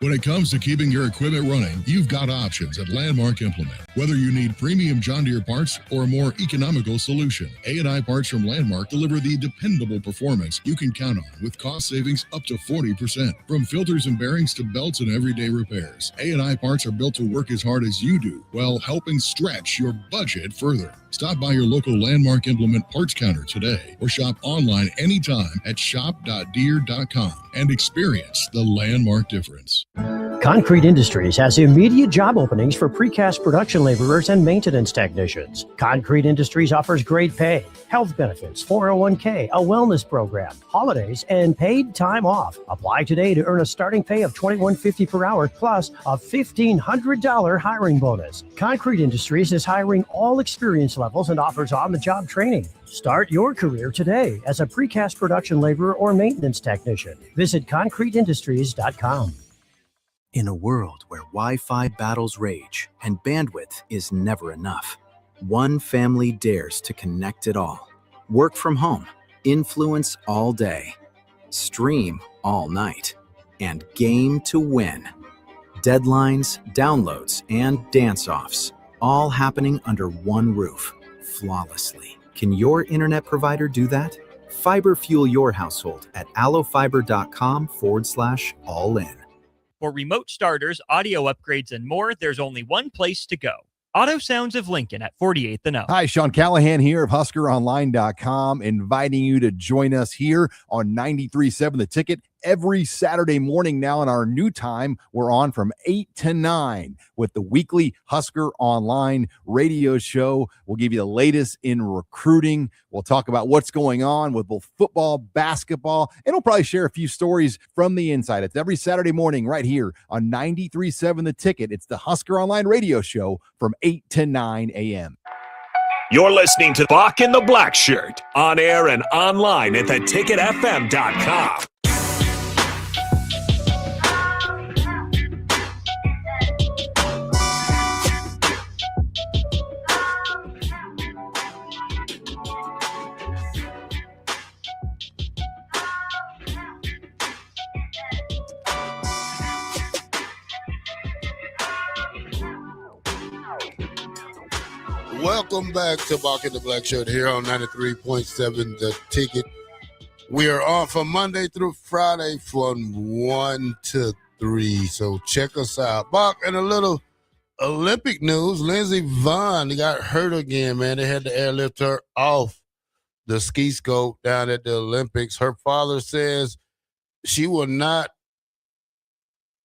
When it comes to keeping your equipment running, you've got options at Landmark Implement. Whether you need premium John Deere parts or a more economical solution, A&I Parts from Landmark deliver the dependable performance you can count on with cost savings up to 40%. From filters and bearings to belts and everyday repairs, A&I Parts are built to work as hard as you do while helping stretch your budget further. Stop by your local Landmark Implement parts counter today or shop online anytime at shop.deere.com and experience the Landmark difference. Concrete Industries has immediate job openings for precast production laborers and maintenance technicians. Concrete Industries offers great pay, health benefits, 401k, a wellness program, holidays, and paid time off. Apply today to earn a starting pay of $21.50 per hour plus a $1,500 hiring bonus. Concrete Industries is hiring all experience levels and offers on-the-job training. Start your career today as a precast production laborer or maintenance technician. Visit concreteindustries.com. In a world where Wi-Fi battles rage and bandwidth is never enough, one family dares to connect it all. Work from home, influence all day, stream all night, and game to win. Deadlines, downloads, and dance-offs, all happening under one roof, flawlessly. Can your internet provider do that? Fiber fuel your household at allofiber.com/all-in. For remote starters, audio upgrades, and more, there's only one place to go. Auto Sounds of Lincoln at 48th and O. Hi, Sean Callahan here of HuskerOnline.com, inviting you to join us here on 93.7 The Ticket every Saturday morning now in our new time. We're on from 8 to 9 with the weekly Husker Online radio show. We'll give you the latest in recruiting. We'll talk about what's going on with both football, basketball, and we'll probably share a few stories from the inside. It's every Saturday morning right here on 93.7 The Ticket. It's the Husker Online radio show from 8 to 9 a.m. You're listening to Bock in the Blackshirt, on air and online at theticketfm.com. Welcome back to Bock the Blackshirt here on 93.7 The Ticket. We are on from Monday through Friday from 1 to 3. So check us out. Bock, and a little Olympic news. Lindsey Vonn got hurt again, man. They had to airlift her off the ski scope down at the Olympics. Her father says she will not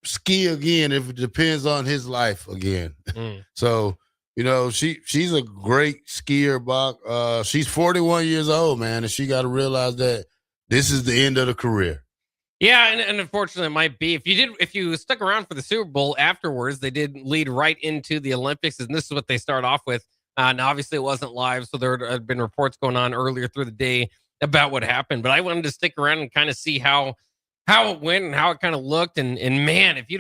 ski again if it depends on his life again. So, you know, she's a great skier, Bock. She's 41 years old, man, and she got to realize that this is the end of the career. Yeah, and unfortunately, it might be. If you stuck around for the Super Bowl afterwards, they did lead right into the Olympics, and this is what they start off with. Now, obviously, it wasn't live, so there had been reports going on earlier through the day about what happened. But I wanted to stick around and kind of see how it went and how it kind of looked. And man, if you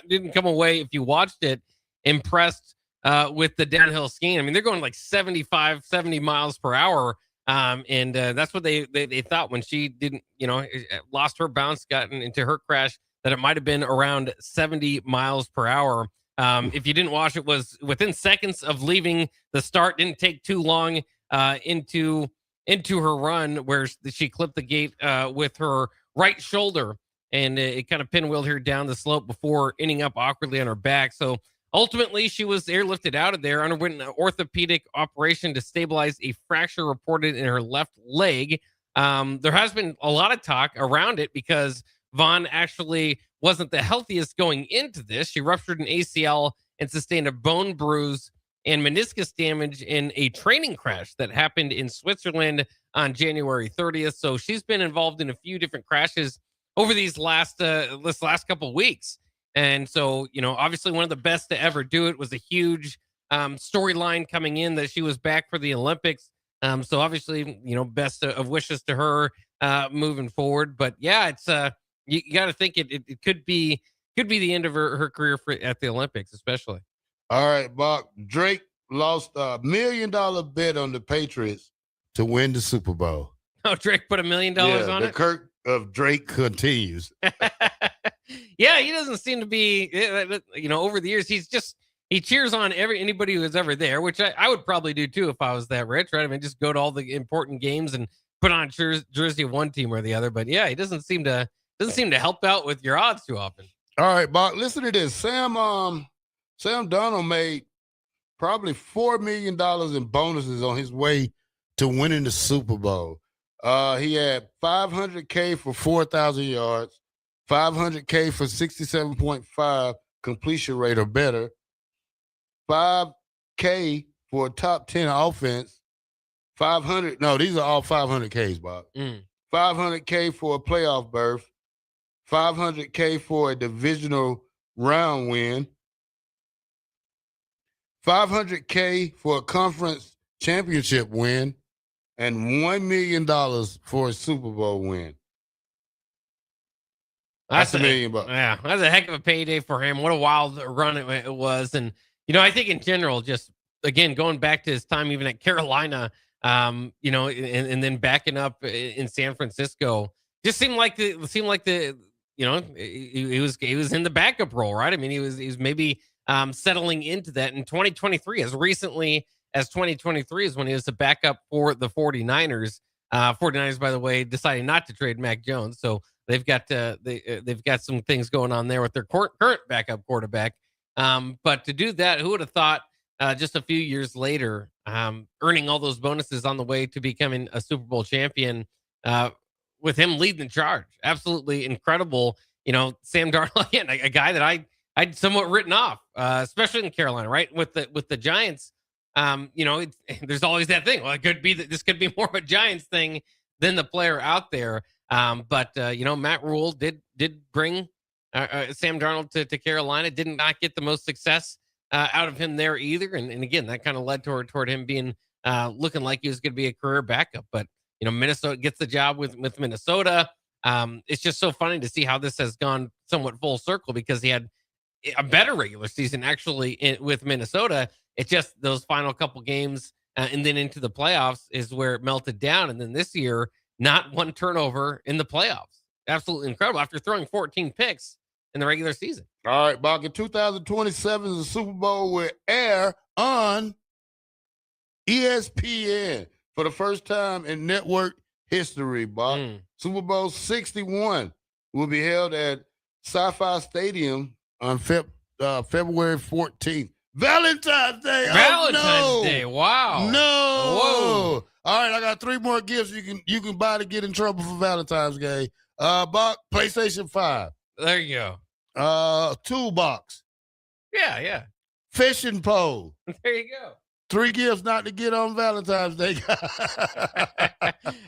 didn't come away, if you watched it, impressed with the downhill skiing. I mean, they're going like 75, 70 miles per hour. And that's what they thought when she didn't, lost her bounce, gotten into her crash, that it might have been around 70 miles per hour. If you didn't watch, it was within seconds of leaving the start. Didn't take too long into her run, where she clipped the gate with her right shoulder, and it kind of pinwheeled her down the slope before ending up awkwardly on her back. So ultimately, she was airlifted out of there, underwent an orthopedic operation to stabilize a fracture reported in her left leg. There has been a lot of talk around it because Vonn actually wasn't the healthiest going into this. She ruptured an ACL and sustained a bone bruise and meniscus damage in a training crash that happened in Switzerland on January 30th. So she's been involved in a few different crashes over this last couple of weeks. And so, obviously one of the best to ever do it. Was a huge storyline coming in that she was back for the Olympics. So obviously, best of wishes to her moving forward. But yeah, it's you got to think it could be the end of her career at the Olympics, especially. All right, Bock. Drake lost $1 million bet on the Patriots to win the Super Bowl. Oh, Drake put $1 million on the it? Kirk of Drake continues. Yeah, he doesn't seem to be, over the years, he cheers on anybody who was ever there, which I would probably do too if I was that rich, right? I mean, just go to all the important games and put on a jersey of one team or the other. But yeah, he doesn't seem to help out with your odds too often. All right, Bock, listen to this. Sam Darnold made probably $4 million in bonuses on his way to winning the Super Bowl. He had $500K for 4,000 yards, $500K for 67.5 completion rate or better, $5K for a top 10 offense, 500. No, these are all 500Ks, Bob. 500K for a playoff berth, 500K for a divisional round win, 500K for a conference championship win, and $1 million for a Super Bowl win. That's $1 million. Yeah, that's a heck of a payday for him. What a wild run it was. And, I think in general, just, again, going back to his time even at Carolina, and then backing up in San Francisco, just seemed like the he was in the backup role, right? I mean, he was maybe settling into that in 2023, as recently as 2023 is when he was the backup for the 49ers. 49ers, by the way, decided not to trade Mac Jones, so they've got some things going on there with their current backup quarterback. But to do that, who would have thought just a few years later, earning all those bonuses on the way to becoming a Super Bowl champion, with him leading the charge? Absolutely incredible. Sam Darnold, again, a guy that I'd somewhat written off, especially in Carolina, right? With the Giants, there's always that thing. Well, it could be that this could be more of a Giants thing than the player out there. But Matt Rule did bring Sam Darnold to Carolina. Did not get the most success out of him there either. And again, that kind of led toward him being looking like he was going to be a career backup. But Minnesota gets the job with Minnesota. It's just so funny to see how this has gone somewhat full circle, because he had a better regular season actually with Minnesota. It's just those final couple games and then into the playoffs is where it melted down. And then this year, not one turnover in the playoffs. Absolutely incredible after throwing 14 picks in the regular season. All right, Bach, in 2027, the Super Bowl will air on ESPN for the first time in network history, Bach. Super Bowl 61 will be held at SoFi Stadium on February 14th. Valentine's Day. Valentine's Day. Wow. No. Whoa. All right, I got 3 more gifts you can buy to get in trouble for Valentine's Day. Bach, PlayStation 5. There you go. Toolbox. Yeah. Fishing pole. There you go. 3 gifts not to get on Valentine's Day.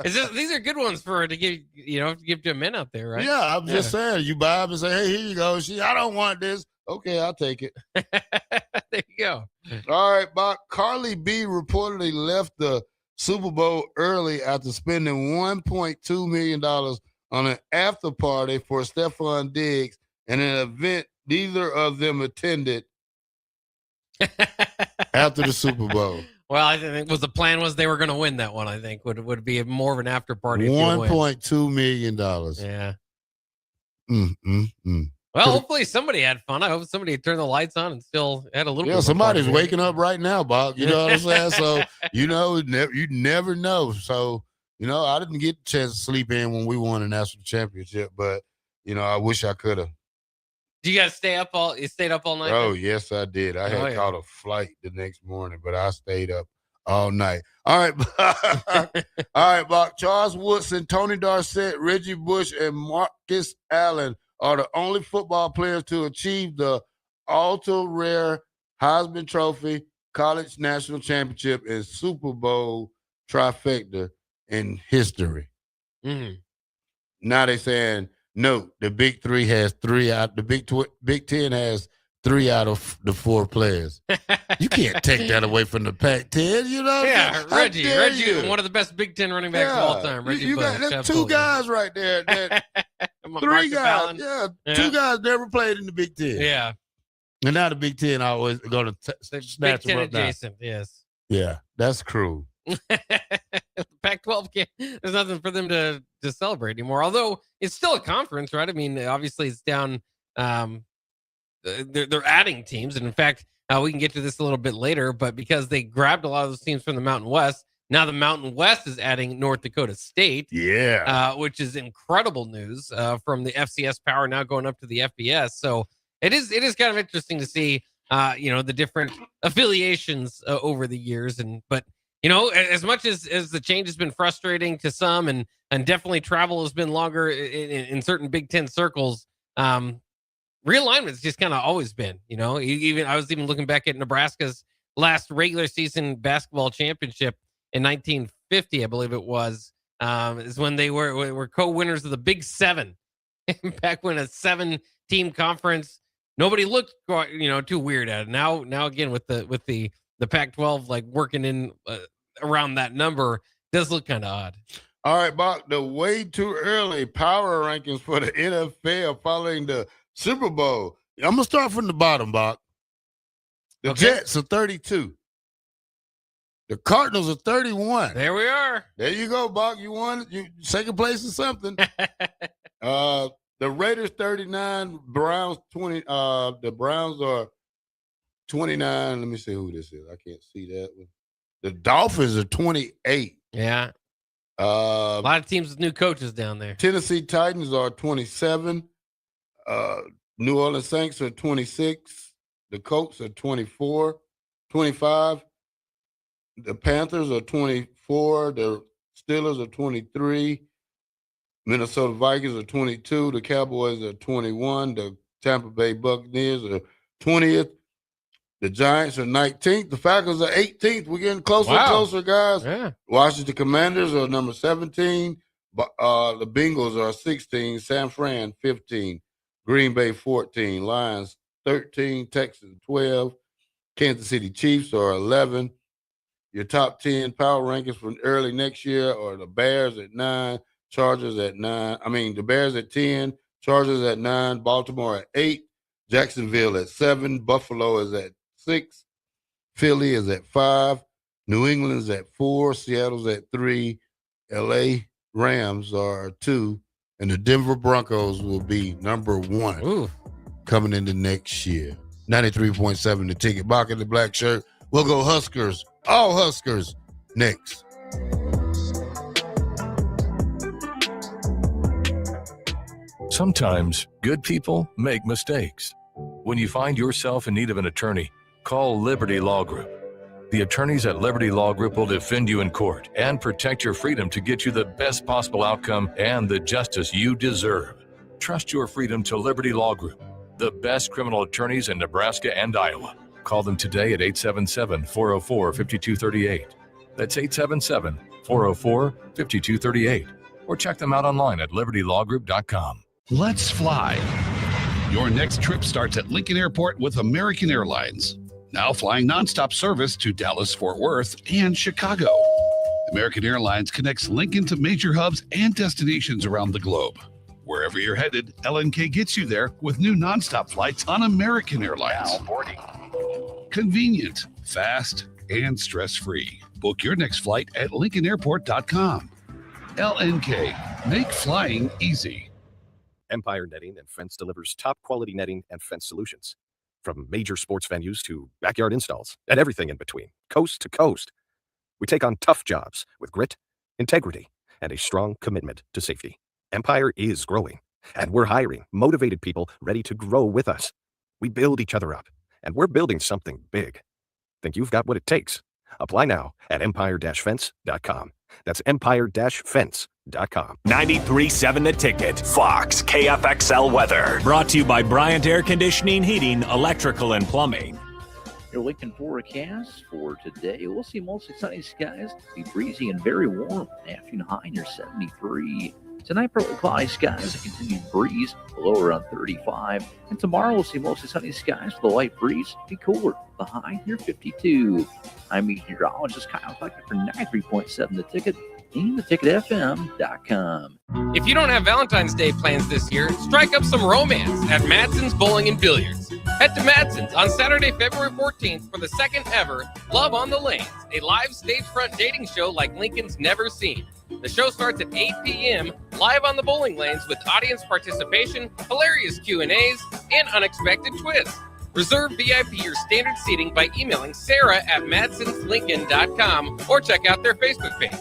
These are good ones to give to a men out there, right? Yeah, I'm just saying. You buy them and say, hey, here you go. I don't want this. Okay, I'll take it. There you go. All right, Bob. Carly B reportedly left the Super Bowl early after spending $1.2 million on an after party for Stephon Diggs and an event neither of them attended after the Super Bowl. Well, I think the plan was they were going to win that one. I think would be more of an after party. $1.2 million. Yeah. Well, hopefully somebody had fun. I hope somebody turned the lights on and still had a little bit. Yeah, somebody's waking up right now, Bob. You know what I'm saying? So, you never know. So, I didn't get a chance to sleep in when we won the national championship, but, I wish I could have. Do you guys stayed up all night? Oh, yes, I did. I had caught a flight the next morning, but I stayed up all night. All right. All right, Bob. Charles Woodson, Tony Dorsett, Reggie Bush, and Marcus Allen are the only football players to achieve the ultra-rare Heisman Trophy, College National Championship, and Super Bowl trifecta in history. Mm-hmm. Now they're saying, no, the Big Three has 3 out. The Big Ten has 3 out of the 4 players. You can't take that away from the Pac-10, Yeah, Reggie, one of the best Big Ten running backs of all time. Reggie Bush, that's 2 guys right there. 3 guys. Yeah, 2 guys never played in the Big Ten. Yeah. And now the Big Ten always going to snatch them up adjacent, yes. Yeah, that's cruel. Pac-12 there's nothing for them to celebrate anymore. Although it's still a conference, right? I mean, obviously it's down. They're adding teams, and in fact, we can get to this a little bit later. But because they grabbed a lot of those teams from the Mountain West, now the Mountain West is adding North Dakota State. Yeah, which is incredible news from the FCS power now going up to the FBS. So it is kind of interesting to see the different affiliations over the years, but. As much as the change has been frustrating to some and definitely travel has been longer in certain Big Ten circles, Realignment's just kind of always been, even I was even looking back at Nebraska's last regular season basketball championship in 1950, I believe it was, is when they were co-winners of the Big Seven. Back when a 7-team conference, nobody looked, too weird at it. Now again with the Pac-12 like working in around that number, does look kind of odd. All right, Bock, the way too early power rankings for the NFL following the Super Bowl. I'm going to start from the bottom, Bock. The Jets are 32. The Cardinals are 31. There we are. There you go, Bock. You won. You second place or something. The Raiders 39, Browns 20. The Browns are 29. Let me see who this is. I can't see that one. The Dolphins are 28. Yeah. A lot of teams with new coaches down there. Tennessee Titans are 27. New Orleans Saints are 26. The Colts are 24. 25. The Panthers are 24. The Steelers are 23. Minnesota Vikings are 22. The Cowboys are 21. The Tampa Bay Buccaneers are 20th. The Giants are 19th. The Falcons are 18th. We're getting closer and closer, guys. Yeah. Washington Commanders are number 17. The Bengals are 16. San Fran, 15. Green Bay, 14. Lions, 13. Texans, 12. Kansas City Chiefs are 11. Your top 10 power rankings for early next year are the Bears at 9. Chargers at 9. The Bears at 10. Chargers at 9. Baltimore at 8. Jacksonville at 7. Buffalo is at 6. Philly is at 5. New England's at 4. Seattle's at 3. LA Rams are 2. And the Denver Broncos will be number 1 coming into next year. 93.7 The Ticket. Bock The Blackshirt. We'll go Huskers. All Huskers next. Sometimes good people make mistakes. When you find yourself in need of an attorney, call Liberty Law Group. The attorneys at Liberty Law Group will defend you in court and protect your freedom to get you the best possible outcome and the justice you deserve. Trust your freedom to Liberty Law Group, the best criminal attorneys in Nebraska and Iowa. Call them today at 877-404-5238. That's 877-404-5238. Or check them out online at libertylawgroup.com. Let's fly. Your next trip starts at Lincoln Airport with American Airlines. Now flying nonstop service to Dallas, Fort Worth, and Chicago. American Airlines connects Lincoln to major hubs and destinations around the globe. Wherever you're headed, LNK gets you there with new nonstop flights on American Airlines. Now boarding. Convenient, fast, and stress-free. Book your next flight at LincolnAirport.com. LNK, make flying easy. Empire Netting and Fence delivers top-quality netting and fence solutions. From major sports venues to backyard installs and everything in between, coast to coast. We take on tough jobs with grit, integrity, and a strong commitment to safety. Empire is growing, and we're hiring motivated people ready to grow with us. We build each other up, and we're building something big. Think you've got what it takes? Apply now at empire-fence.com. That's empire-fence.com. 93.7 The Ticket. Fox KFXL weather. Brought to you by Bryant Air Conditioning, Heating, Electrical, and Plumbing. Your Lincoln forecast for today. We'll see mostly sunny skies. Be breezy and very warm. Afternoon high near 73. Tonight, partly cloudy skies, a continued breeze, low around 35. And tomorrow, we'll see mostly sunny skies with a light breeze, be cooler, the high near 52. I'm meteorologist Kyle Tucker for 93.7 The Ticket and theticketfm.com. If you don't have Valentine's Day plans this year, strike up some romance at Madson's Bowling and Billiards. Head to Madson's on Saturday, February 14th for the second ever Love on the Lanes, a live stage front dating show like Lincoln's never seen. The show starts at 8 p.m. live on the bowling lanes with audience participation, hilarious Q&As, and unexpected twists. Reserve VIP or standard seating by emailing Sarah at madsonslincoln.com or check out their Facebook page.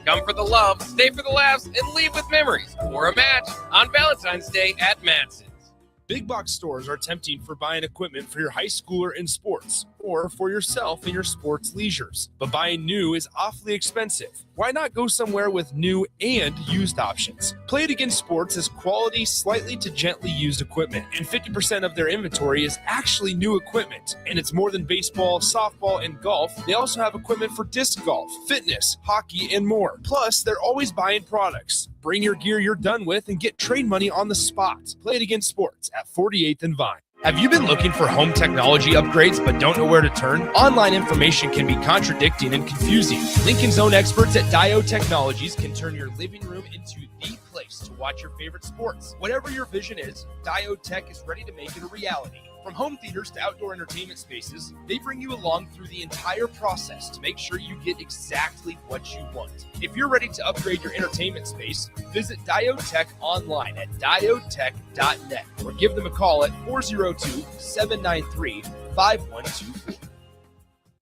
Come for the love, stay for the laughs, and leave with memories or a match on Valentine's Day at Madson's. Big box stores are tempting for buying equipment for your high schooler in sports or for yourself in your sports leisures. But buying new is awfully expensive. Why not go somewhere with new and used options? Play It Again Sports is quality, slightly to gently used equipment, and 50% of their inventory is actually new equipment. And it's more than baseball, softball, and golf. They also have equipment for disc golf, fitness, hockey, and more. Plus, they're always buying products. Bring your gear you're done with and get trade money on the spot. Play It Again Sports at 48th and Vine. Have you been looking for home technology upgrades but don't know where to turn? Online information can be contradicting and confusing. Lincoln's own experts at Dio Technologies can turn your living room into the place to watch your favorite sports. Whatever your vision is, Dio Tech is ready to make it a reality. From home theaters to outdoor entertainment spaces, they bring you along through the entire process to make sure you get exactly what you want. If you're ready to upgrade your entertainment space, visit Diotech online at diotech.net or give them a call at 402-793-5124.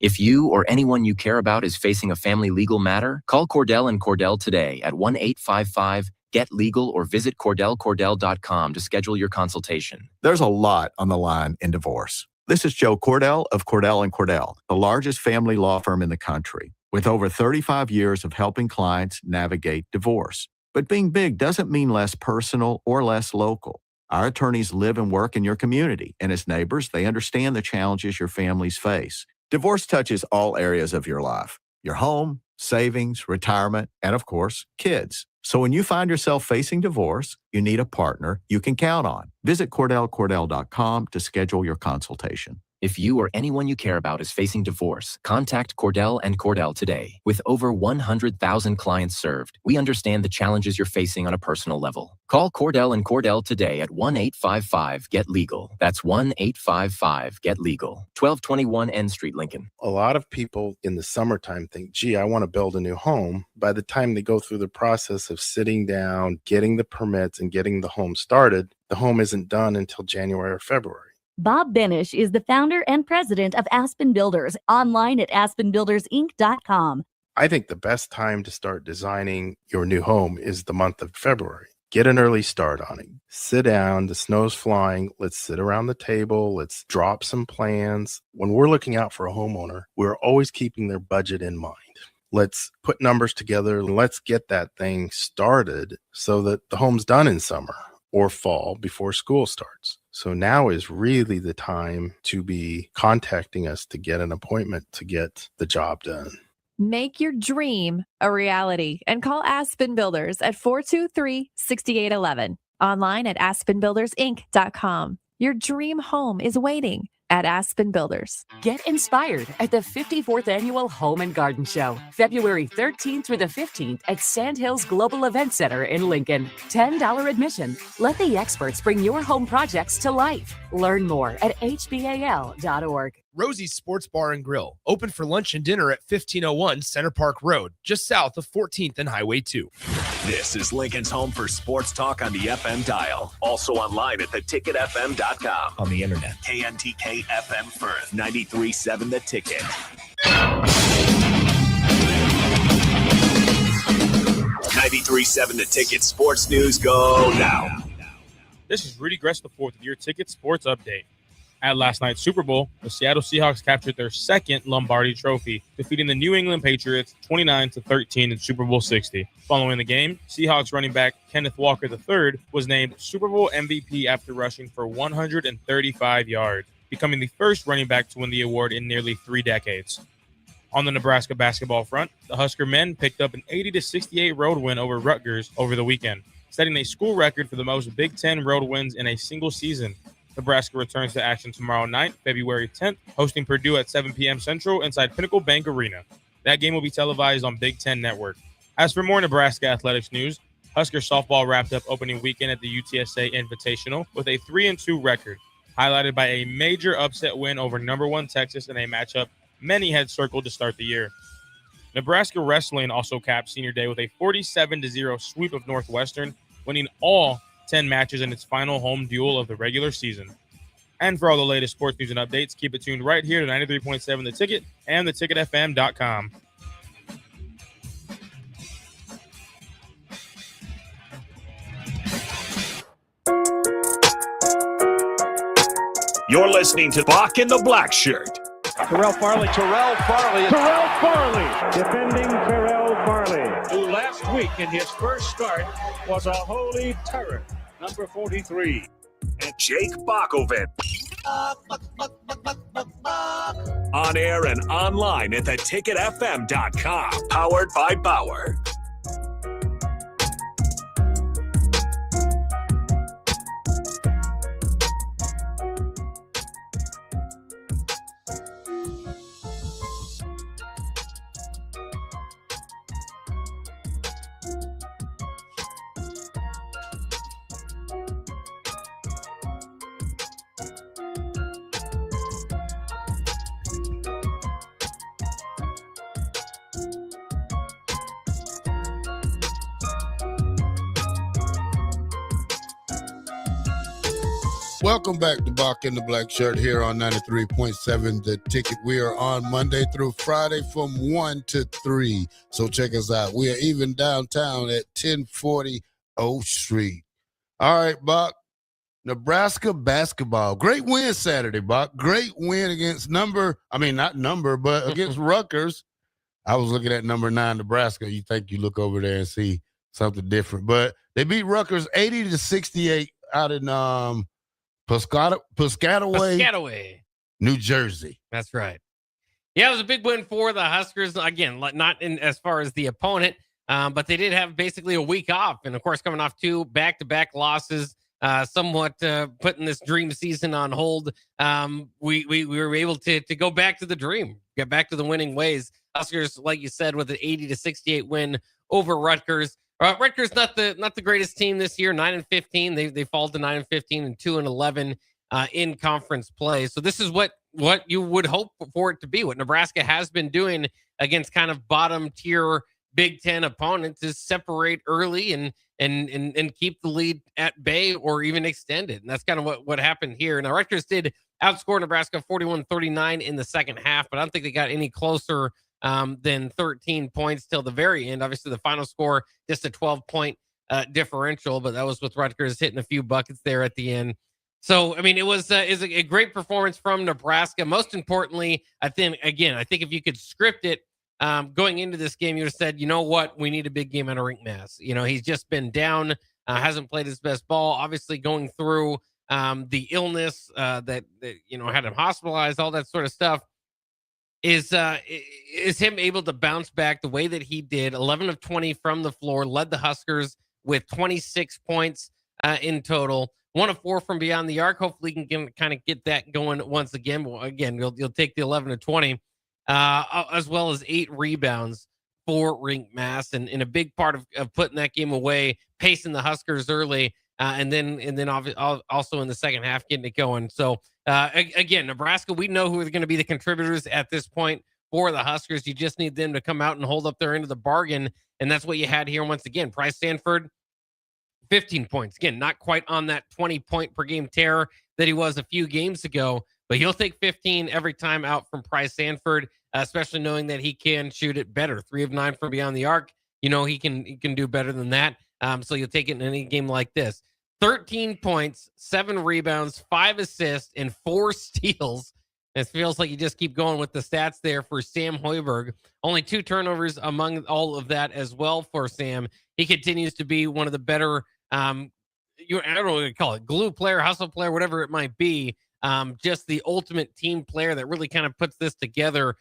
If you or anyone you care about is facing a family legal matter, call Cordell and Cordell today at 1-855-GET-LEGAL or visit CordellCordell.com to schedule your consultation. There's a lot on the line in divorce. This is Joe Cordell of Cordell & Cordell, the largest family law firm in the country, with over 35 years of helping clients navigate divorce. But being big doesn't mean less personal or less local. Our attorneys live and work in your community, and as neighbors, they understand the challenges your families face. Divorce touches all areas of your life: your home, savings, retirement, and of course, kids. So when you find yourself facing divorce, you need a partner you can count on. Visit CordellCordell.com to schedule your consultation. If you or anyone you care about is facing divorce, contact Cordell and Cordell today. With over 100,000 clients served, we understand the challenges you're facing on a personal level. Call Cordell and Cordell today at 1-855-GET-LEGAL. That's 1-855-GET-LEGAL. 1221 N Street, Lincoln. A lot of people in the summertime think, gee, I want to build a new home. By the time they go through the process of sitting down, getting the permits, and getting the home started, the home isn't done until January or February. Bob Benish is the founder and president of Aspen Builders, online at aspenbuildersinc.com. I think the best time to start designing your new home is the month of February. Get an early start on it. Sit down, the snow's flying. Let's sit around the table. Let's drop some plans. When we're looking out for a homeowner, we're always keeping their budget in mind. Let's put numbers together and let's get that thing started so that the home's done in summer or fall before school starts. So now is really the time to be contacting us to get an appointment to get the job done. Make your dream a reality and call Aspen Builders at 423-6811. Online at aspenbuildersinc.com. Your dream home is waiting at Aspen Builders. Get inspired at the 54th Annual Home and Garden Show, February 13th through the 15th at Sandhills Global Event Center in Lincoln. $10 admission. Let the experts bring your home projects to life. Learn more at hbal.org. Rosie's Sports Bar and Grill, open for lunch and dinner at 1501 Center Park Road, just south of 14th and Highway 2. This is Lincoln's home for sports talk on the FM dial. Also online at theticketfm.com. On the internet. KNTK FM Firth, 93.7 The Ticket. 93.7 The Ticket sports news go now. This is Rudy Gress IV with your Ticket Sports Update. At last night's Super Bowl, the Seattle Seahawks captured their second Lombardi Trophy, defeating the New England Patriots 29-13 in Super Bowl 60. Following the game, Seahawks running back Kenneth Walker III was named Super Bowl MVP after rushing for 135 yards, becoming the first running back to win the award in nearly 3 decades. On the Nebraska basketball front, the Husker men picked up an 80-68 road win over Rutgers over the weekend, setting a school record for the most Big Ten road wins in a single season. Nebraska returns to action tomorrow night, February 10th, hosting Purdue at 7 p.m. Central inside Pinnacle Bank Arena. That game will be televised on Big Ten Network. As for more Nebraska athletics news, Husker softball wrapped up opening weekend at the UTSA Invitational with a 3-2 record, highlighted by a major upset win over number 1 Texas in a matchup many had circled to start the year. Nebraska wrestling also capped senior day with a 47-0 sweep of Northwestern, winning all 10 matches in its final home duel of the regular season. And for all the latest sports news and updates, keep it tuned right here to 93.7 The Ticket and theticketfm.com. You're listening to Bock and the Blackshirt. Terrell Farley. Defending Terrell Farley, who last week in his first start was a holy terror. Number 43. And Jake Bockovic. On air and online at theticketfm.com. Powered by Bauer. Welcome back to Bock and the Blackshirt here on 93.7 The Ticket. We are on Monday through Friday from 1 to 3. So check us out. We are even downtown at 1040 O Street. All right, Bock. Nebraska basketball. Great win Saturday, Bock. Great win against against Rutgers. I was looking at number 9, Nebraska. You think you look over there and see something different. But they beat Rutgers 80-68 out in Piscataway, New Jersey. That's right. Yeah, it was a big win for the Huskers. Again, not in as far as the opponent, but they did have basically a week off. And, of course, coming off 2 back-to-back losses, somewhat putting this dream season on hold, we were able to go back to the dream, get back to the winning ways. Huskers, like you said, with an 80-68 win over Rutgers. Rutgers not the greatest team this year. 9-15. They fall to 9-15 and 2-11 in conference play. So this is what you would hope for it to be. What Nebraska has been doing against kind of bottom tier Big Ten opponents is separate early and keep the lead at bay or even extend it. And that's kind of what happened here. Now Rutgers did outscore Nebraska 41-39 in the second half, but I don't think they got any closer than 13 points till the very end. Obviously, the final score, just a 12-point differential, but that was with Rutgers hitting a few buckets there at the end. So, I mean, it was a great performance from Nebraska. Most importantly, I think if you could script it going into this game, you would have said, you know what, we need a big game out of Rink Mass. You know, he's just been down, hasn't played his best ball, obviously going through the illness that had him hospitalized, all that sort of stuff. Is him able to bounce back the way that he did? 11 of 20 from the floor, led the Huskers with 26 points in total. 1 of 4 from beyond the arc. Hopefully, he can kind of get that going once again. Well, again, you'll take the 11 of 20, as well as 8 rebounds for Rink Mass, and a big part of putting that game away, pacing the Huskers early, and then also in the second half getting it going. So. Again, Nebraska, we know who are going to be the contributors at this point for the Huskers. You just need them to come out and hold up their end of the bargain, and that's what you had here once again. Price Sanford, 15 points. Again, not quite on that 20-point per game tear that he was a few games ago, but he'll take 15 every time out from Price Sanford, especially knowing that he can shoot it better. 3 of 9 from beyond the arc. You know he can do better than that, so you'll take it in any game like this. 13 points, 7 rebounds, 5 assists, and 4 steals. It feels like you just keep going with the stats there for Sam Hoiberg. Only 2 turnovers among all of that as well for Sam. He continues to be one of the better, I don't know what to call it, glue player, hustle player, whatever it might be. Just the ultimate team player that really kind of puts this together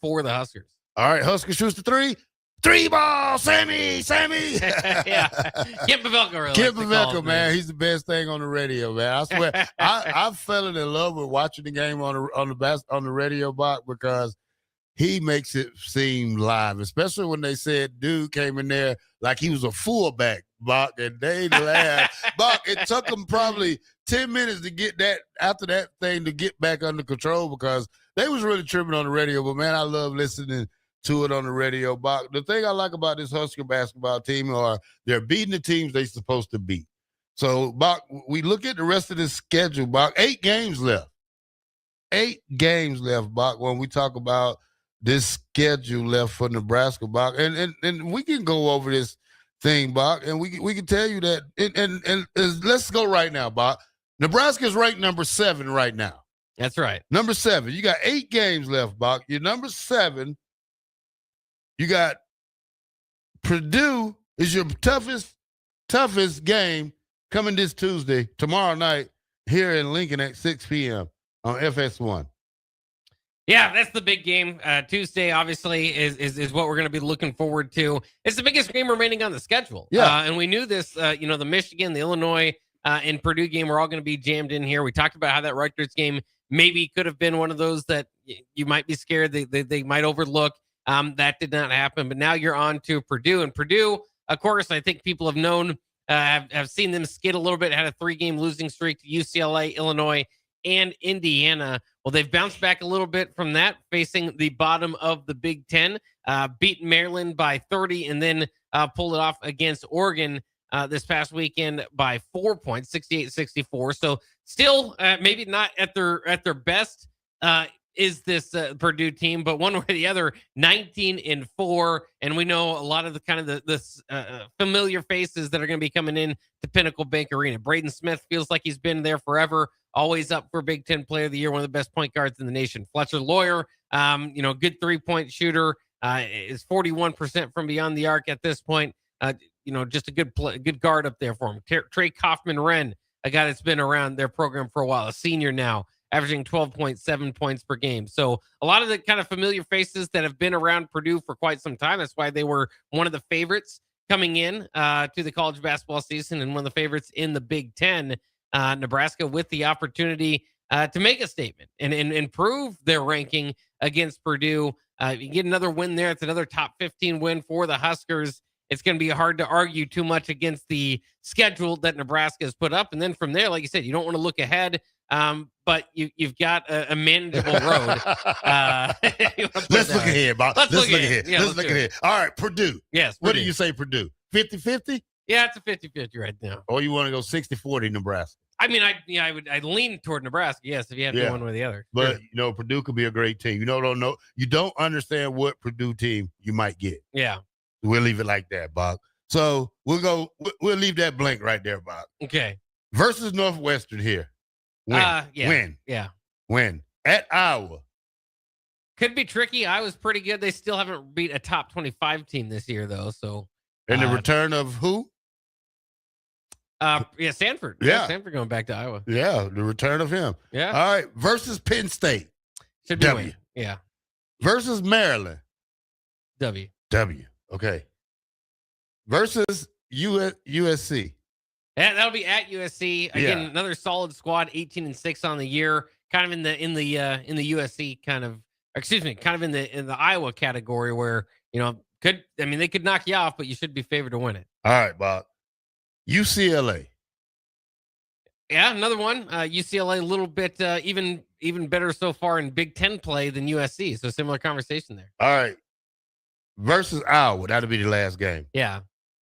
for the Huskers. All right, Husker shoots the 3. 3 ball, Sammy. Yeah, Kip Pavelka. Kip Pavelka, man, he's the best thing on the radio, man. I swear, I fell in love with watching the game on the radio box because he makes it seem live, especially when they said dude came in there like he was a fullback, Bach, and they laughed. Bach, it took them probably 10 minutes to get that after that thing to get back under control because they was really tripping on the radio. But man, I love listening to it on the radio. Bach, the thing I like about this Husker basketball team are they're beating the teams they're supposed to beat. So, Bach, we look at the rest of this schedule, Bach, 8 games left. 8 games left, Bach, when we talk about this schedule left for Nebraska, Bach. And we can go over this thing, Bach, and we can tell you that. And let's go right now, Bach. Nebraska is ranked number 7 right now. That's right. Number 7. You got 8 games left, Bach. You're number 7. You got Purdue is your toughest game coming this Tuesday, tomorrow night, here in Lincoln at 6 p.m. on FS1. Yeah, that's the big game. Tuesday, obviously, is what we're going to be looking forward to. It's the biggest game remaining on the schedule. Yeah. And we knew this, the Michigan, the Illinois, and Purdue game were all going to be jammed in here. We talked about how that Rutgers game maybe could have been one of those that you might be scared they might overlook. That did not happen. But now you're on to Purdue. And Purdue, of course, I think people have known, have seen them skid a little bit, had a 3-game losing streak to UCLA, Illinois, and Indiana. Well, they've bounced back a little bit from that, facing the bottom of the Big Ten, beat Maryland by 30, and then pulled it off against Oregon this past weekend by 4 points, 68-64. So still maybe not at their best is this Purdue team, but one way or the other, 19-4. And we know a lot of the kind of the familiar faces that are going to be coming in to Pinnacle Bank Arena. Braden Smith feels like he's been there forever, always up for Big Ten Player of the Year, one of the best point guards in the nation. Fletcher Lawyer, good 3-point shooter, is 41% from beyond the arc at this point. Just a good guard up there for him. Trey Kaufman-Wren, a guy that's been around their program for a while, a senior now, averaging 12.7 points per game. So a lot of the kind of familiar faces that have been around Purdue for quite some time. That's why they were one of the favorites coming in to the college basketball season and one of the favorites in the Big Ten. Nebraska with the opportunity to make a statement and improve their ranking against Purdue. You get another win there. It's another top 15 win for the Huskers. It's going to be hard to argue too much against the schedule that Nebraska has put up. And then from there, like you said, you don't want to look ahead, but you've got a manageable road. Let's look ahead, Bob. Let's look ahead. Yeah, let's look ahead. All right, Purdue. Yes. What Purdue. do you say, Purdue? 50-50? Yeah, it's a 50-50 right now. Or you want to go 60-40 Nebraska? I mean, I'd lean toward Nebraska, yes, if you had to go one way or the other. But Sure. Purdue could be a great team. You don't understand what Purdue team you might get. Yeah. We'll leave it like that, Bob. So we'll leave that blank right there, Bob. Okay. Versus Northwestern here. Yeah. Win. Yeah. Win. At Iowa. Could be tricky. Iowa's pretty good. They still haven't beat a top 25 team this year, though. So. And the return of who? Sanford. Yeah. Sanford going back to Iowa. Yeah, the return of him. Yeah. All right. Versus Penn State. Should be W. win. Yeah. Versus Maryland. W. Okay. Versus USC. Yeah, that'll be at USC. Again, another solid squad, 18-6 on the year. Kind of in the USC kind of in the Iowa category where, they could knock you off, but you should be favored to win it. All right, Bob. UCLA. Yeah, another one. UCLA a little bit even better so far in Big Ten play than USC. So similar conversation there. All right. Versus Iowa. That'll be the last game. Yeah.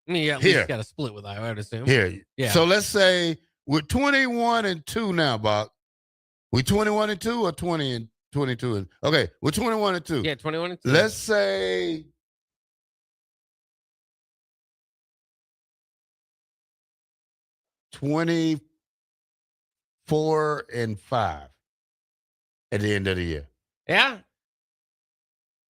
I mean, at least got a split with Iowa, I would assume. Here. Yeah. So let's say we're 21-2 now, Bob. We 21-2 or 20-22? Okay, we're 21-2. Yeah, 21-2. Let's say 24-5 at the end of the year. Yeah.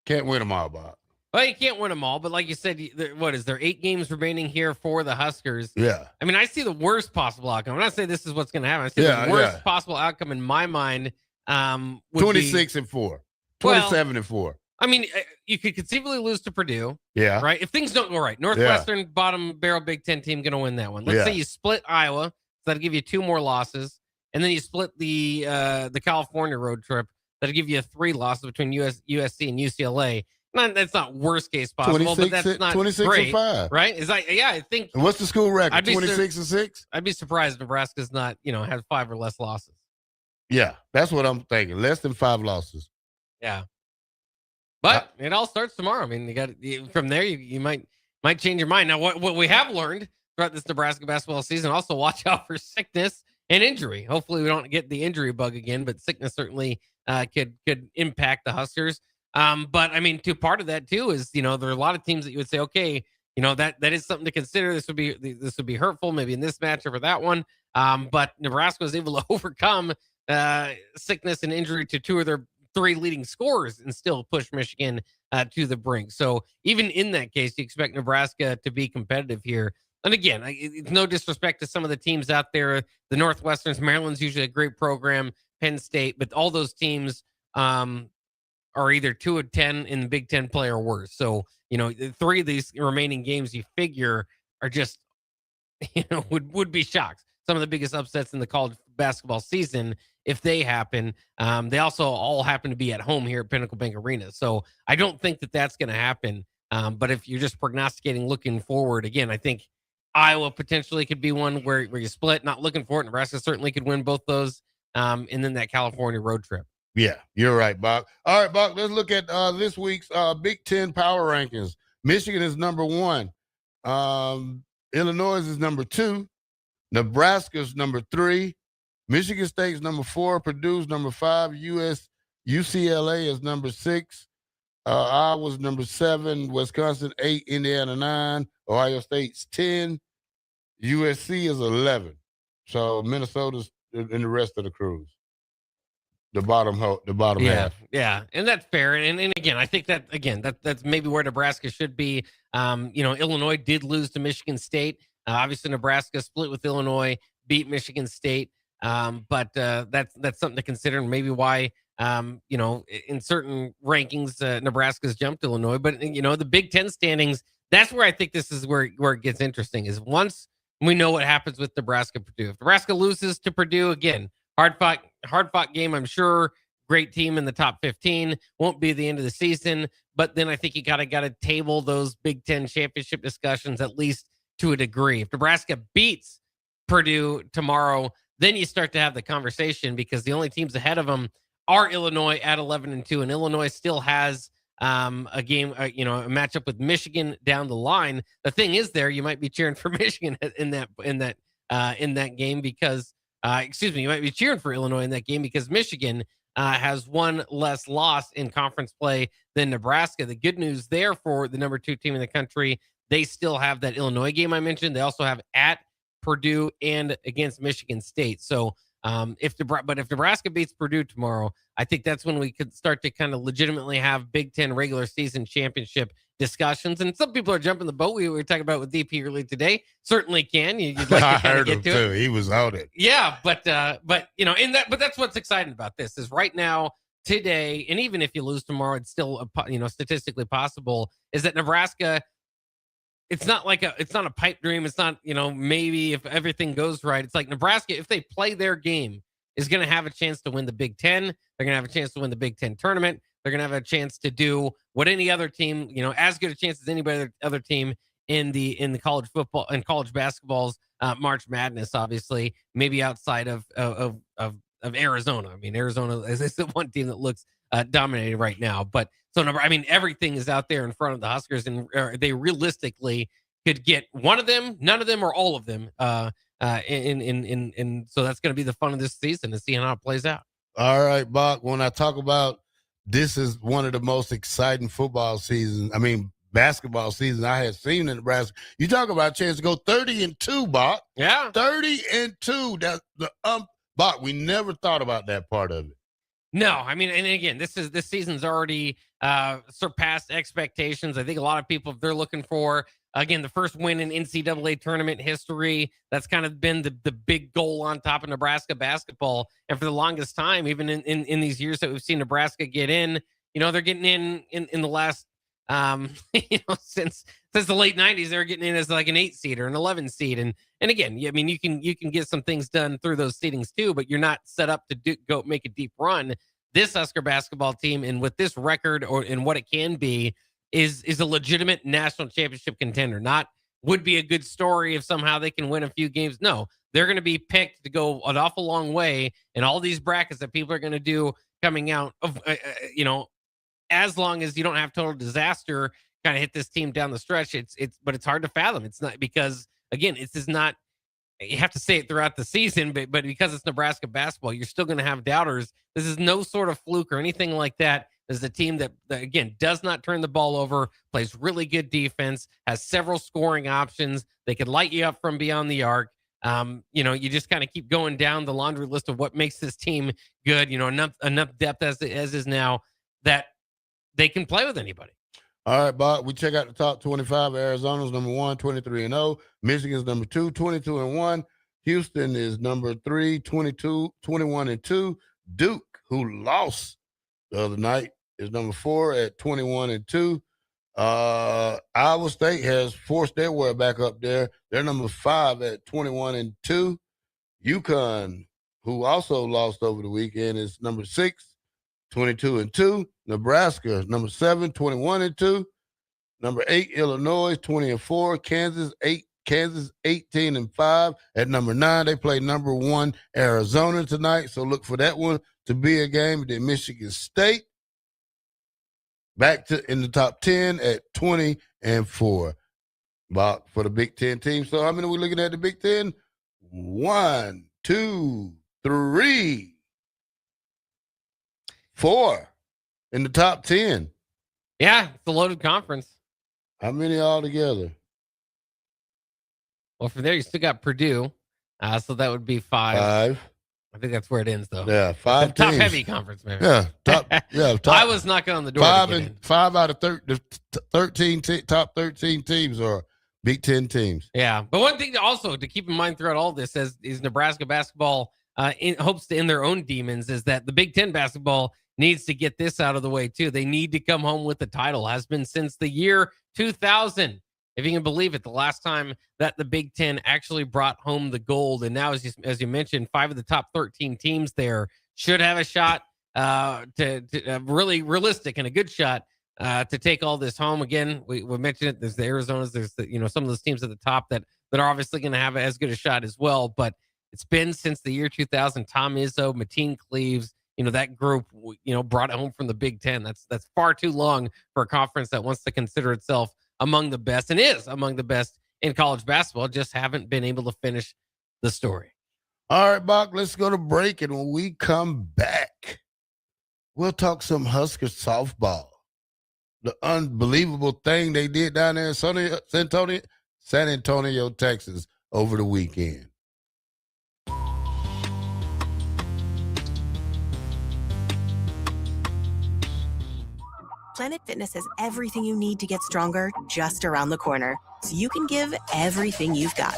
Can't win them all, Bob. Well, you can't win them all, but like you said, what is there 8 games remaining here for the Huskers? Yeah. I mean, I see the worst possible outcome. I'm not saying this is what's going to happen. I see the worst possible outcome in my mind. 26-4, 27-4. I mean, you could conceivably lose to Purdue. Yeah. Right. If things don't go right, Northwestern bottom barrel Big Ten team going to win that one. Let's say you split Iowa, so that'll give you 2 more losses, and then you split the California road trip. That'll give you 3 losses between USC and UCLA. That's not worst case possible, but that's not 26-5, right? I think. And what's the school record? 26-6. I'd be surprised if Nebraska's not, has 5 or less losses. Yeah, that's what I'm thinking. Less than 5 losses. Yeah, but it all starts tomorrow. I mean, you got from there. You might change your mind. Now, what we have learned throughout this Nebraska basketball season, also watch out for sickness and injury. Hopefully, we don't get the injury bug again, but sickness certainly could impact the Huskers. But I mean, part of that too is, there are a lot of teams that you would say, okay, that is something to consider. This would be hurtful maybe in this matchup or that one. But Nebraska was able to overcome sickness and injury to two of their three leading scorers and still push Michigan to the brink. So even in that case, you expect Nebraska to be competitive here. And again, it's no disrespect to some of the teams out there. The Northwesterns, Maryland's usually a great program, Penn State, but all those teams are either 2 of 10 in the Big Ten play or worse. So, three of these remaining games you figure are just, would be shocks. Some of the biggest upsets in the college basketball season, if they happen. They also all happen to be at home here at Pinnacle Bank Arena. So I don't think that that's going to happen. But if you're just prognosticating looking forward, again, I think Iowa potentially could be one where you split, not looking for it. Nebraska certainly could win both those. And then that California road trip. Yeah, you're right, Bob. All right, Bob, let's look at this week's Big Ten power rankings. Michigan is number 1. Illinois is number 2. Nebraska's number 3. Michigan State's number 4. Purdue's number 5. UCLA is number 6. Iowa's number 7. Wisconsin 8. Indiana 9. Ohio State's 10. USC is 11. So Minnesota's in the rest of the crews. The bottom half. Yeah, and that's fair. And again, I think that's maybe where Nebraska should be. Illinois did lose to Michigan State. Obviously, Nebraska split with Illinois, beat Michigan State. But that's something to consider, and maybe why in certain rankings Nebraska's jumped Illinois. But the Big Ten standings, that's where I think this is where it gets interesting. Is once we know what happens with Nebraska Purdue. If Nebraska loses to Purdue again. Hard fought game, I'm sure. Great team in the top 15. Won't be the end of the season. But then I think you got to table those Big Ten championship discussions at least to a degree. If Nebraska beats Purdue tomorrow, then you start to have the conversation because the only teams ahead of them are Illinois at 11-2, and Illinois still has a game, a matchup with Michigan down the line. The thing is, you might be cheering for Michigan in that game because. You might be cheering for Illinois in that game because Michigan has one less loss in conference play than Nebraska. The good news there for the number 2 team in the country, they still have that Illinois game I mentioned. They also have at Purdue and against Michigan State. So if Nebraska beats Purdue tomorrow, I think that's when we could start to kind of legitimately have Big Ten regular season championship discussions. And some people are jumping the boat. We were talking about with DP early today. Certainly can. You'd like to I kind of heard get him to too. it. He was out it. Yeah, but that's what's exciting about this is right now, today, and even if you lose tomorrow, it's still statistically possible. Is that Nebraska? It's not a pipe dream. It's not maybe if everything goes right. It's like Nebraska, if they play their game, is going to have a chance to win the Big Ten. They're going to have a chance to win the Big Ten tournament. They're going to have a chance to do what any other team, as good a chance as any other team in the college football and college basketball's March Madness. Obviously, maybe outside of Arizona. I mean, Arizona is the one team that looks dominated right now. But everything is out there in front of the Huskers, and they realistically could get one of them, none of them, or all of them. So that's going to be the fun of this season to see how it plays out. All right, Bach. When I talk about this is one of the most exciting football seasons, basketball seasons I had seen in Nebraska. You talk about a chance to go 30-2, Bach. Yeah. 30-2. That's the Bach, we never thought about that part of it. No, and again, this season's already surpassed expectations. I think a lot of people, if they're looking for, again, the first win in NCAA tournament history, that's kind of been the big goal on top of Nebraska basketball. And for the longest time, even in these years that we've seen Nebraska get in, they're getting in the last, since the late 90s, they're getting in as like an 8 seed or an 11 seed. And again, you can get some things done through those seedings too, but you're not set up to go make a deep run. This Husker basketball team, and with this record and what it can be, is a legitimate national championship contender. Not would be a good story if somehow they can win a few games. No, they're going to be picked to go an awful long way in all these brackets that people are going to do coming out of, as long as you don't have total disaster kind of hit this team down the stretch. But it's hard to fathom. It's not because, again, it's just not, you have to say it throughout the season, but because it's Nebraska basketball, you're still going to have doubters. This is no sort of fluke or anything like that. This is a team that, again, does not turn the ball over, plays really good defense, has several scoring options. They could light you up from beyond the arc. You just kind of keep going down the laundry list of what makes this team good. Enough depth as is now that they can play with anybody. All right, Bob, we check out the top 25. Arizona's number 1, 23-0. Michigan's number 2, 22-1. Houston is number 3, 21-2. Duke, who lost the other night, is number 4 at 21-2. Iowa State has forced their way back up there. They're number 5 at 21-2. UConn, who also lost over the weekend, is number 6, 22-2. Nebraska, number 7, 21-2. Number 8, Illinois, 20-4. Kansas 18-5. At number 9, they play number 1, Arizona tonight. So look for that one to be a game. Then Michigan State back to in the top 10 at 20-4. Bob, for the Big Ten team. So how many are we looking at the Big Ten? 1, 2, 3, 4 in the top 10. Yeah, it's a loaded conference. How many altogether? Well, from there, you still got Purdue. So that would be 5. I think that's where it ends, though. Yeah, 5 top teams. heavy conference, man. Yeah, top. I was knocking on the door. 5 out of 13 top 13 teams are Big Ten teams. Yeah, but one thing to keep in mind throughout all this is Nebraska basketball hopes to end their own demons is that the Big Ten basketball needs to get this out of the way too. They need to come home with the title. Has been since the year 2000. If you can believe it, the last time that the Big Ten actually brought home the gold. And now, as you mentioned, 5 of the top 13 teams there should have a shot to really realistic and a good shot to take all this home. Again, we mentioned it. There's the Arizonas. There's some of those teams at the top that are obviously going to have as good a shot as well. But it's been since the year 2000. Tom Izzo, Mateen Cleaves, that group, brought it home from the Big Ten. That's far too long for a conference that wants to consider itself among the best and is among the best in college basketball. Just haven't been able to finish the story. All right, Bach, let's go to break. And when we come back, we'll talk some Husker softball. The unbelievable thing they did down there in San Antonio, Texas over the weekend. Planet Fitness has everything you need to get stronger just around the corner, so you can give everything you've got.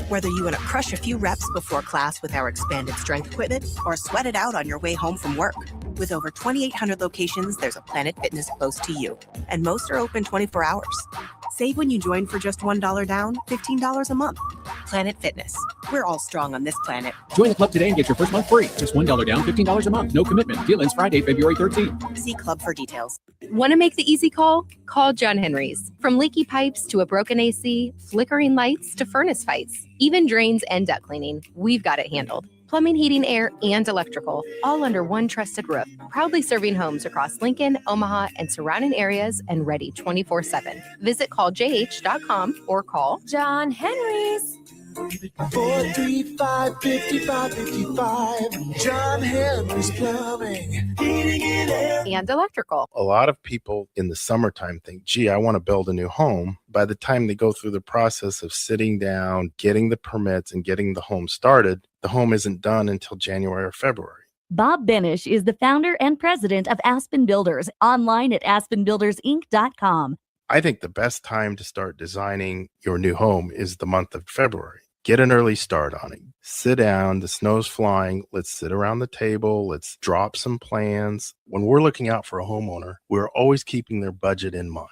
Whether you want to crush a few reps before class with our expanded strength equipment or sweat it out on your way home from work. With over 2,800 locations, there's a Planet Fitness close to you, and most are open 24 hours. Save when you join for just $1 down, $15 a month. Planet Fitness. We're all strong on this planet. Join the club today and get your first month free. Just $1 down, $15 a month. No commitment. Deal ends Friday, February 13th. See club for details. Want to make the easy call? Call John Henry's. From leaky pipes to a broken AC, flickering lights to furnace fights, even drains and duct cleaning, we've got it handled. Plumbing, heating, air, and electrical, all under one trusted roof. Proudly serving homes across Lincoln, Omaha, and surrounding areas and ready 24/7. Visit calljh.com or call John Henry's. 435-5555. John Henry's Plumbing, Heating and Air. And electrical. A lot of people in the summertime think, gee, I want to build a new home. By the time they go through the process of sitting down, getting the permits, and getting the home started, the home isn't done until January or February. Bob Benish is the founder and president of Aspen Builders, online at aspenbuildersinc.com. I think the best time to start designing your new home is the month of February. Get an early start on it. Sit down, the snow's flying. Let's sit around the table. Let's drop some plans. When we're looking out for a homeowner, we're always keeping their budget in mind.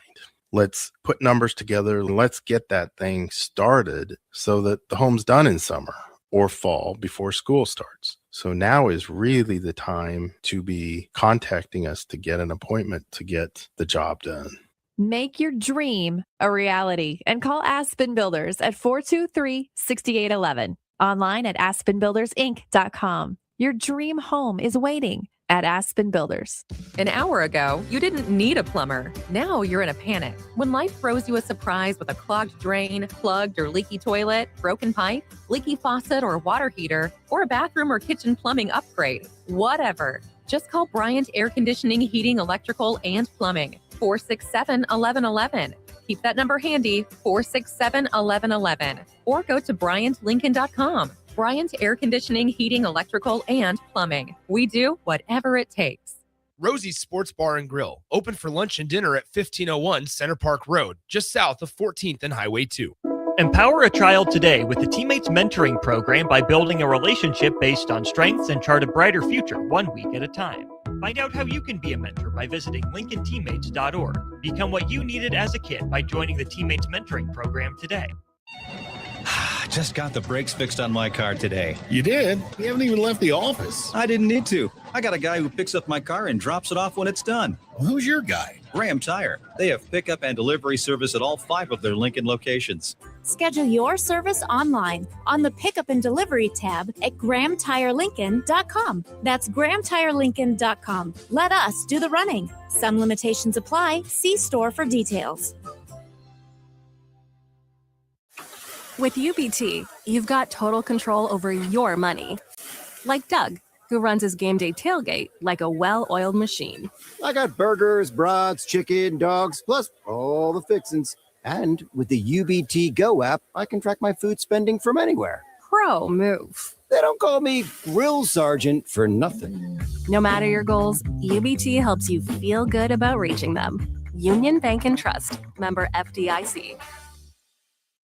Let's put numbers together and let's get that thing started so that the home's done in summer or fall before school starts. So now is really the time to be contacting us to get an appointment to get the job done. Make your dream a reality and call Aspen Builders at 423-6811. Online at aspenbuildersinc.com. Your dream home is waiting at Aspen Builders. An hour ago, you didn't need a plumber. Now you're in a panic. When life throws you a surprise with a clogged drain, plugged or leaky toilet, broken pipe, leaky faucet or water heater, or a bathroom or kitchen plumbing upgrade, whatever. Just call Bryant Air Conditioning, Heating, Electrical, and Plumbing. 467-1111. Keep that number handy, 467-1111, or go to BryantLincoln.com. Bryant Air Conditioning, Heating, Electrical, and Plumbing. We do whatever it takes. Rosie's Sports Bar and Grill, open for lunch and dinner at 1501 Center Park Road, just south of 14th and Highway 2. Empower a child today with the Teammates Mentoring Program by building a relationship based on strengths and chart a brighter future 1 week at a time. Find out how you can be a mentor by visiting LincolnTeammates.org. Become what you needed as a kid by joining the Teammates Mentoring Program today. Just got the brakes fixed on my car today. You did? You haven't even left the office. I didn't need to. I got a guy who picks up my car and drops it off when it's done. Well, who's your guy? Graham Tire. They have pickup and delivery service at all 5 of their Lincoln locations. Schedule your service online on the Pickup and Delivery tab at GrahamTireLincoln.com. That's GrahamTireLincoln.com. Let us do the running. Some limitations apply. See store for details. With UBT, you've got total control over your money. Like Doug, who runs his game day tailgate like a well-oiled machine. I got burgers, brats, chicken, dogs, plus all the fixins. And with the UBT Go app, I can track my food spending from anywhere. Pro move. They don't call me Grill Sergeant for nothing. No matter your goals, UBT helps you feel good about reaching them. Union Bank and Trust. Member FDIC.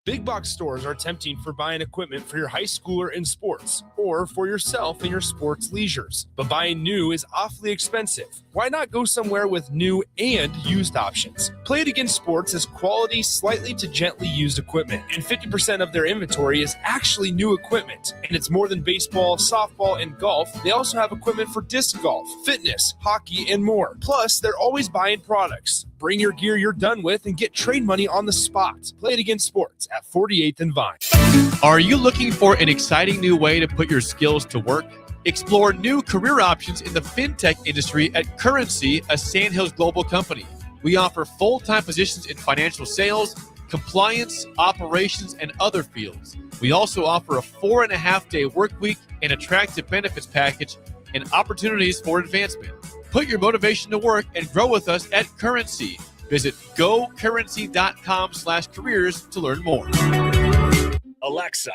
Big box stores are tempting for buying equipment for your high schooler in sports or for yourself in your sports leisures. But buying new is awfully expensive. Why not go somewhere with new and used options? Play It Again Sports has quality, slightly to gently used equipment, and 50% of their inventory is actually new equipment. And it's more than baseball, softball, and golf. They also have equipment for disc golf, fitness, hockey, and more. Plus, they're always buying products. Bring your gear you're done with and get trade money on the spot. Play It Again Sports at 48th and Vine. Are you looking for an exciting new way to put your skills to work? Explore new career options in the fintech industry at Currency, a Sandhills global company. We offer full-time positions in financial sales, compliance, operations, and other fields. We also offer a 4.5-day work week, an attractive benefits package, and opportunities for advancement. Put your motivation to work and grow with us at Currency. Visit gocurrency.com/careers to learn more. Alexa,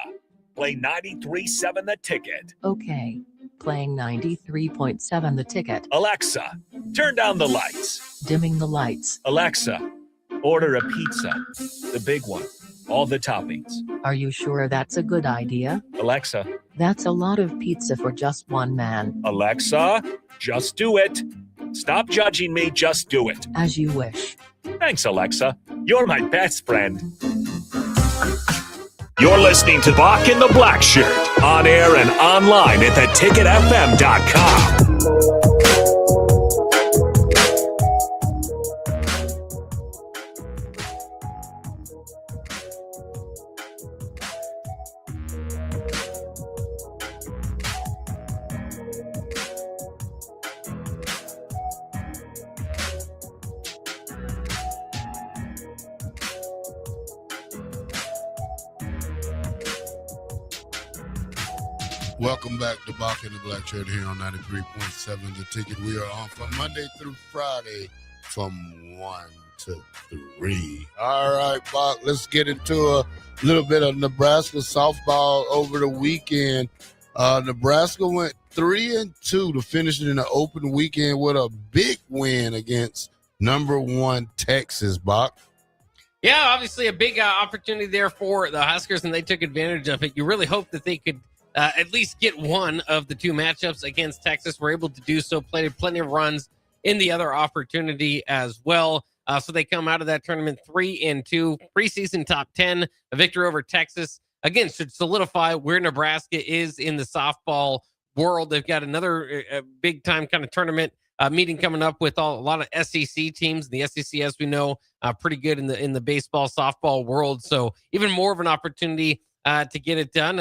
play 93.7 The Ticket. Okay, playing 93.7 The Ticket. Alexa, turn down the lights. Dimming the lights. Alexa, order a pizza. The big one. All the toppings. Are you sure that's a good idea? Alexa. That's a lot of pizza for just one man. Alexa, just do it. Stop judging me, just do it. As you wish. Thanks, Alexa. You're my best friend. You're listening to Bock the Blackshirt, on air and online at theticketfm.com. Welcome back to Bock the Blackshirt here on 93.7 The Ticket. We are on from Monday through Friday from 1 to 3. All right, Bock, let's get into a little bit of Nebraska softball over the weekend. Nebraska went 3-2 to finish it in an open weekend with a big win against number 1 Texas, Bock. Yeah, obviously a big opportunity there for the Huskers, and they took advantage of it. You really hope that they could at least get one of the two matchups against Texas. We're able to do so, played plenty of runs in the other opportunity as well. So they come out of that tournament 3-2, preseason top 10, a victory over Texas. Again, should solidify where Nebraska is in the softball world. They've got another big time kind of tournament meeting coming up with a lot of SEC teams. The SEC, as we know, pretty good in the baseball, softball world. So even more of an opportunity to get it done.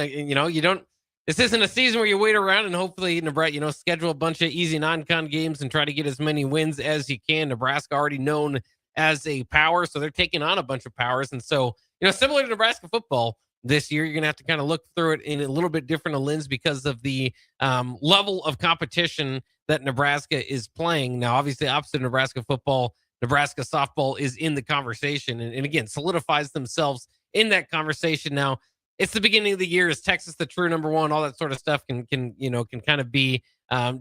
This isn't a season where you wait around and hopefully Nebraska, schedule a bunch of easy non-con games and try to get as many wins as you can. Nebraska already known as a power, so they're taking on a bunch of powers. And so, similar to Nebraska football this year, you're going to have to kind of look through it in a little bit different a lens because of the level of competition that Nebraska is playing. Now, obviously, opposite Nebraska football, Nebraska softball is in the conversation, and again solidifies themselves in that conversation. Now it's the beginning of the year. Is Texas the true number one? All that sort of stuff can kind of be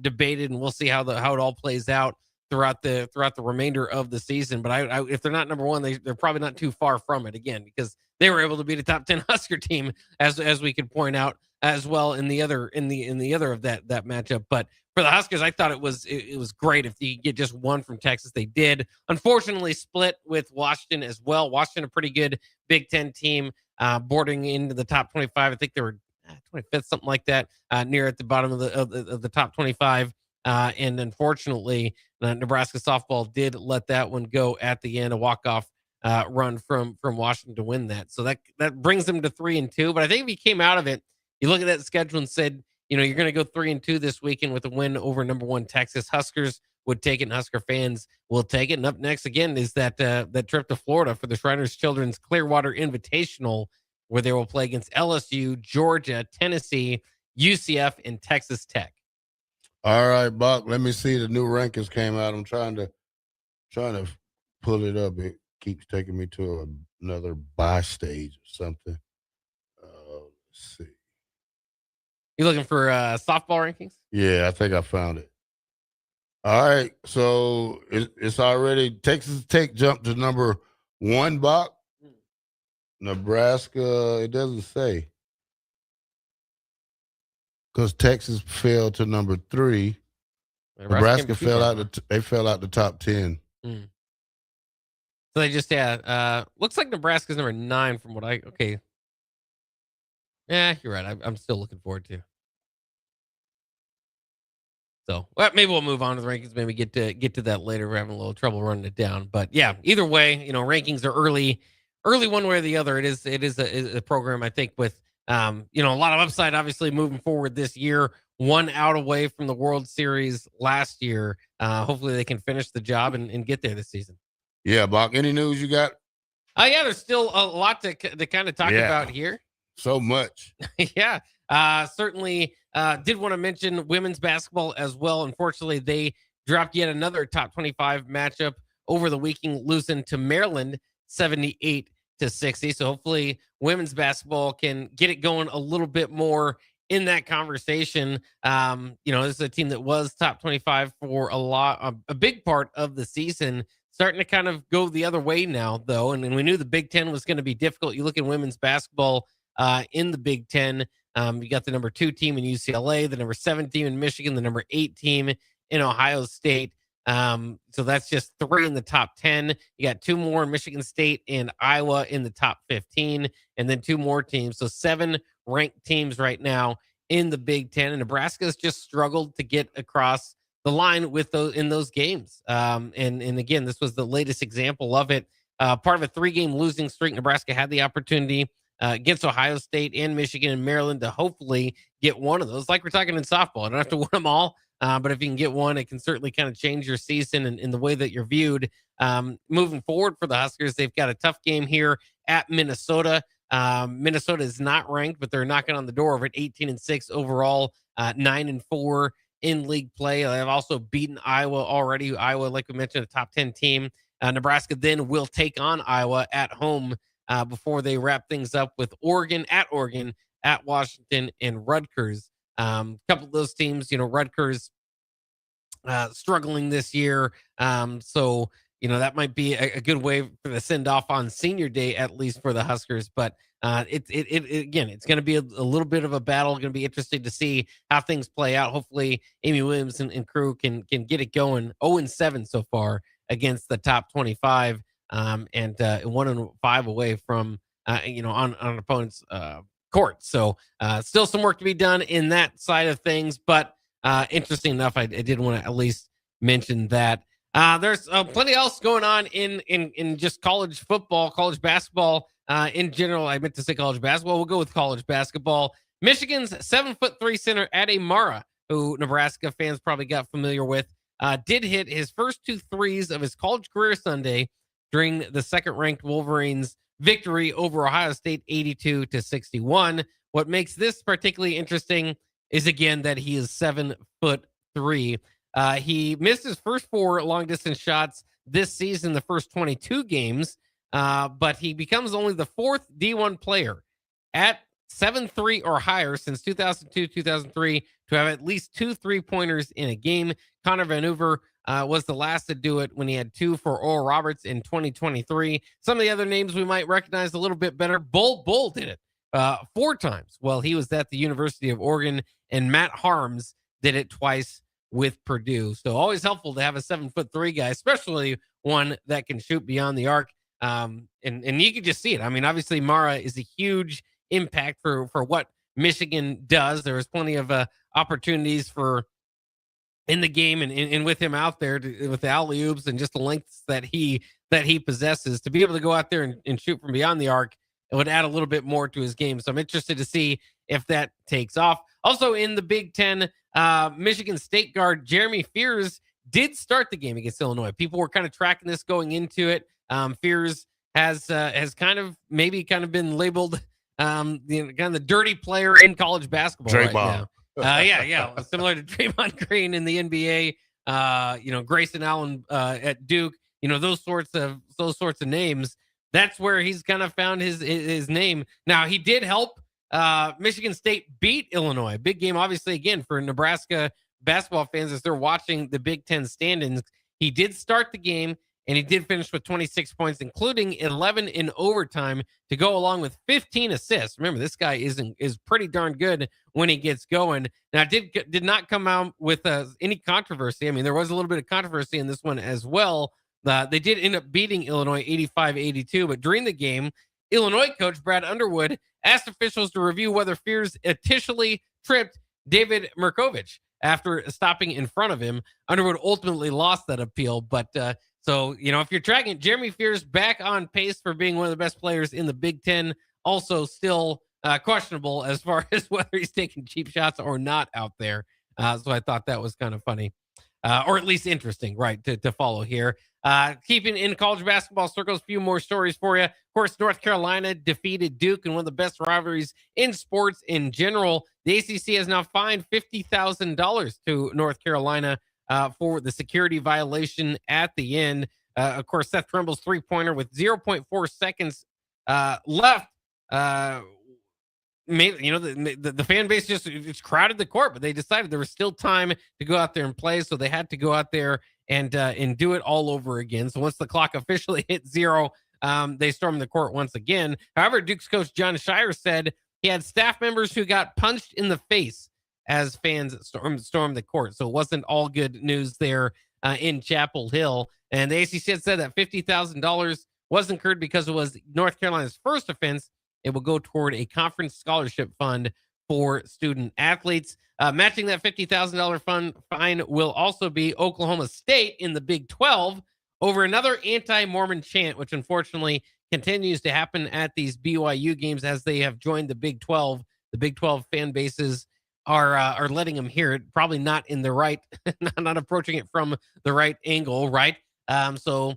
debated, and we'll see how it all plays out throughout the remainder of the season. But I if they're not number one, they're probably not too far from it again, because they were able to beat a top 10 Husker team, as we could point out as well in the other of that matchup. But for the Huskers, I thought it was great if you get just one from Texas. They did. Unfortunately, split with Washington as well. Washington, a pretty good Big Ten team, boarding into the top 25. I think they were 25th, something like that, near at the bottom of the top 25. And unfortunately, Nebraska softball did let that one go at the end, a walk-off run from Washington to win that. So that brings them to 3-2. But I think if you came out of it, you look at that schedule and said, you're going to go 3-2 this weekend with a win over number one Texas. Huskers would take it, and Husker fans will take it. And up next again is that trip to Florida for the Shriners Children's Clearwater Invitational, where they will play against LSU, Georgia, Tennessee, UCF, and Texas Tech. All right, Buck. Let me see. The new rankings came out. I'm trying to pull it up. It keeps taking me to another buy stage or something. Let's see. You looking for softball rankings? Yeah, I think I found it. All right, so it's already Texas Tech jumped to number 1, Buck. Nebraska, it doesn't say, because Texas fell to number 3. Nebraska fell out. They fell out the top 10. So they just looks like Nebraska's number 9 from what okay. Yeah, you're right. I'm still looking forward to. So maybe we'll move on to the rankings. Maybe get to that later. We're having a little trouble running it down, but yeah. Either way, rankings are early one way or the other. It is a program, I think, with a lot of upside. Obviously, moving forward this year, 1 out away from the World Series last year. Hopefully, they can finish the job and get there this season. Yeah, Bach. Any news you got? Yeah, there's still a lot to kind of talk about here. So much. Yeah. Certainly did want to mention women's basketball as well. Unfortunately, they dropped yet another top 25 matchup over the weekend, losing to Maryland 78-60. So hopefully women's basketball can get it going a little bit more in that conversation. This is a team that was top 25 for a big part of the season, starting to kind of go the other way now, though. And we knew the Big Ten was going to be difficult. You look at women's basketball in the Big Ten. You got the number 2 team in UCLA, the number 7 team in Michigan, the number 8 team in Ohio State. So that's just 3 in the top 10. You got 2 more, Michigan State and Iowa, in the top 15, and then 2 more teams. So 7 ranked teams right now in the Big Ten. And Nebraska has just struggled to get across the line with those games. And again, this was the latest example of it. Part of a 3-game losing streak. Nebraska had the opportunity against Ohio State and Michigan and Maryland to hopefully get one of those. Like we're talking in softball, I don't have to win them all, but if you can get one, it can certainly kind of change your season and in the way that you're viewed. Moving forward for the Huskers, they've got a tough game here at Minnesota. Minnesota is not ranked, but they're knocking on the door of it. 18-6 overall, 9-4 in league play. They've also beaten Iowa already. Iowa, like we mentioned, a top 10 team. Nebraska then will take on Iowa at home before they wrap things up with Oregon, at Washington, and Rutgers. A couple of those teams, Rutgers struggling this year. So, that might be a good way for the send-off on senior day, at least for the Huskers. But again, it's going to be a little bit of a battle. Going to be interesting to see how things play out. Hopefully, Amy Williams and crew can get it going. 0-7 so far against the top 25. And 1-5 away from, on an opponent's court. So still some work to be done in that side of things. But interesting enough, I did want to at least mention that. There's plenty else going on in just college football, college basketball in general. I meant to say college basketball. We'll go with college basketball. Michigan's 7'3" center Ade Mara, who Nebraska fans probably got familiar with, did hit his first 2 threes of his college career Sunday during the second-ranked Wolverines' victory over Ohio State 82-61. What makes this particularly interesting is, again, that he is 7'3". He missed his first 4 long-distance shots this season, the first 22 games, but he becomes only the fourth D1 player at 7-3 or higher since 2002-2003 to have at least 2 3-pointers in a game. Connor Van Hoover was the last to do it when he had 2 for Oral Roberts in 2023. Some of the other names we might recognize a little bit better. Bull did it 4 times while he was at the University of Oregon, and Matt Harms did it twice with Purdue. So always helpful to have a 7'3" guy, especially one that can shoot beyond the arc. And you can just see it. I mean, obviously Mara is a huge impact for what Michigan does. There was plenty of opportunities for in the game and with him out there with the alley-oops and just the lengths that he possesses to be able to go out there and shoot from beyond the arc. It would add a little bit more to his game. So I'm interested to see if that takes off. Also in the Big Ten, Michigan State guard Jeremy Fears did start the game against Illinois. People were kind of tracking this going into it. Fears has kind of been labeled kind of the dirty player in college basketball right now. Yeah. Similar to Draymond Green in the NBA, Grayson Allen at Duke, those sorts of names. That's where he's kind of found his name. Now, he did help Michigan State beat Illinois. Big game, obviously, again, for Nebraska basketball fans as they're watching the Big Ten standings. He did start the game, and he did finish with 26 points, including 11 in overtime to go along with 15 assists. Remember, this guy is pretty darn good when he gets going. Now, did not come out with any controversy. I mean, there was a little bit of controversy in this one as well. They did end up beating Illinois 85-82, but during the game, Illinois coach Brad Underwood asked officials to review whether Fears officially tripped David Mirkovich after stopping in front of him. Underwood ultimately lost that appeal, but so, if you're tracking Jeremy Fears back on pace for being one of the best players in the Big Ten, also still questionable as far as whether he's taking cheap shots or not out there. So I thought that was kind of funny, or at least interesting, right, to follow here. Keeping in college basketball circles, a few more stories for you. Of course, North Carolina defeated Duke in one of the best rivalries in sports in general. The ACC has now fined $50,000 to North Carolina for the security violation at the end. Of course, Seth Trimble's three-pointer with 0.4 seconds left. The fan base it's crowded the court, but they decided there was still time to go out there and play, so they had to go out there and do it all over again. So once the clock officially hit 0, they stormed the court once again. However, Duke's coach John Shire said he had staff members who got punched in the face as fans stormed the court. So it wasn't all good news there in Chapel Hill. And the ACC said that $50,000 was incurred because it was North Carolina's first offense. It will go toward a conference scholarship fund for student athletes. Matching that $50,000 fine will also be Oklahoma State in the Big 12 over another anti-Mormon chant, which unfortunately continues to happen at these BYU games as they have joined the Big 12. The Big 12 fan bases are letting them hear it, probably not in the right, not approaching it from the right angle, right? So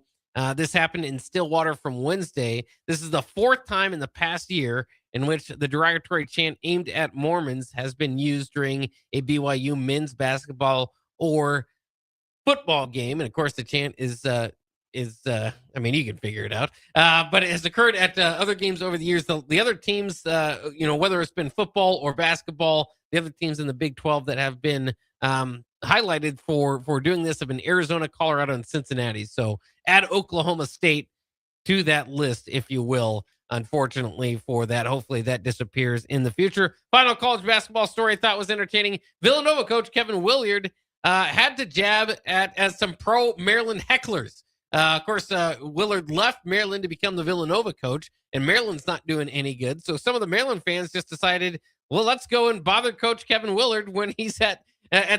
this happened in Stillwater from Wednesday. This is the 4th time in the past year in which the derogatory chant aimed at Mormons has been used during a BYU men's basketball or football game. And of course, the chant is I mean, you can figure it out. But it has occurred at other games over the years. The other teams, whether it's been football or basketball, the other teams in the Big 12 that have been highlighted for doing this have been Arizona, Colorado, and Cincinnati. So add Oklahoma State to that list, if you will, unfortunately for that. Hopefully that disappears in the future. Final college basketball story I thought was entertaining. Villanova coach Kevin Williard had to jab at some pro Maryland hecklers. Of course, Willard left Maryland to become the Villanova coach, and Maryland's not doing any good. So some of the Maryland fans just decided, well, let's go and bother Coach Kevin Willard when he's at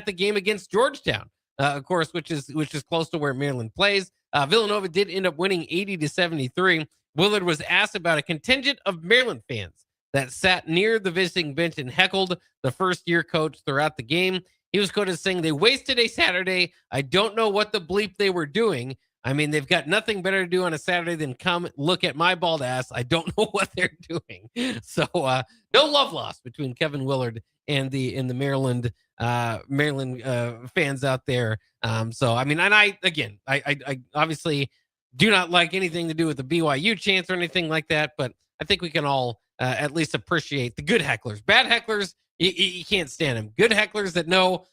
the game against Georgetown, of course, which is close to where Maryland plays. Villanova did end up winning 80-73. Willard was asked about a contingent of Maryland fans that sat near the visiting bench and heckled the first-year coach throughout the game. He was quoted saying, "They wasted a Saturday. I don't know what the bleep they were doing. I mean, they've got nothing better to do on a Saturday than come look at my bald ass. I don't know what they're doing." So no love lost between Kevin Willard and the Maryland fans out there. So I mean, and I obviously do not like anything to do with the BYU chants or anything like that, but I think we can all at least appreciate the good hecklers. Bad hecklers, you can't stand them. Good hecklers that know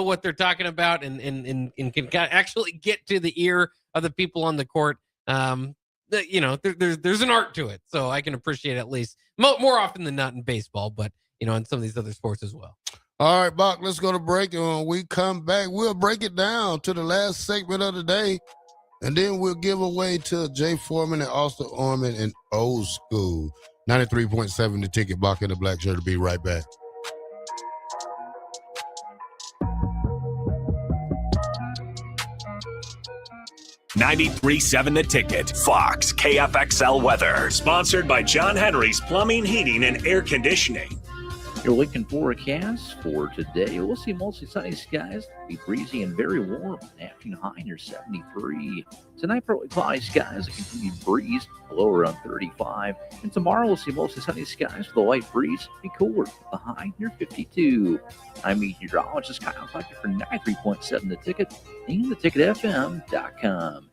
what they're talking about and can actually get to the ear of the people on the court. There's an art to it, so I can appreciate it at least more often than not in baseball, but in some of these other sports as well. All right, Bock, let's go to break. And when we come back, we'll break it down to the last segment of the day. And then we'll give away to Jay Foreman and Austin Orman in Old School. 93.7 The Ticket, Bock in the Black Shirt. To be right back. $93.7 The Ticket. Fox KFXL weather. Sponsored by John Henry's Plumbing, Heating, and Air Conditioning. Your Lincoln forecast for today. We'll see mostly sunny skies. Be breezy and very warm. Afternoon high near 73. Tonight, partly cloudy skies. A continued breeze. Low around 35. And tomorrow, we'll see mostly sunny skies with a light breeze. Be cooler. The high near 52. I'm meteorologist Kyle Tucker for 93.7 The Ticket and theticketfm.com.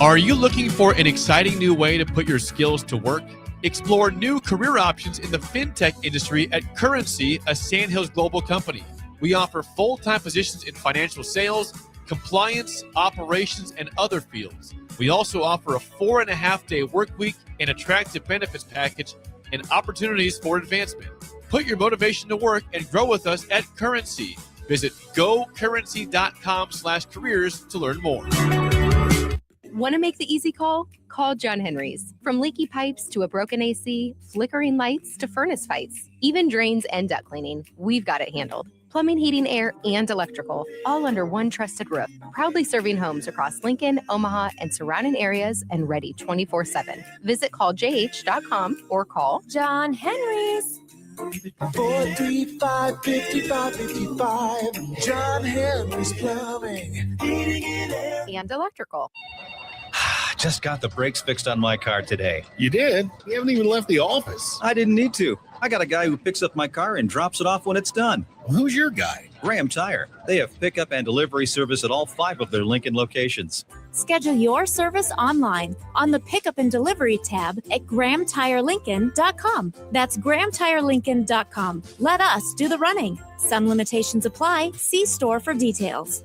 Are you looking for an exciting new way to put your skills to work? Explore new career options in the fintech industry at Currency, a Sandhills global company. We offer full-time positions in financial sales, compliance, operations, and other fields. We also offer a 4.5-day work week, an attractive benefits package, and opportunities for advancement. Put your motivation to work and grow with us at Currency. Visit gocurrency.com/careers to learn more. Want to make the easy call? Call John Henry's. From leaky pipes to a broken AC, flickering lights to furnace fights, even drains and duct cleaning, we've got it handled. Plumbing, heating, air, and electrical, all under one trusted roof. Proudly serving homes across Lincoln, Omaha, and surrounding areas and ready 24/7. Visit calljh.com or call John Henry's. 435-5555. John Henry's Plumbing, Heating, and Air. and electrical. Just got the brakes fixed on my car today. You did? You haven't even left the office. I didn't need to. I got a guy who picks up my car and drops it off when it's done. Well, who's your guy? Graham Tire. They have pickup and delivery service at all 5 of their Lincoln locations. Schedule your service online on the Pickup and Delivery tab at GrahamTireLincoln.com. That's GrahamTireLincoln.com. Let us do the running. Some limitations apply. See store for details.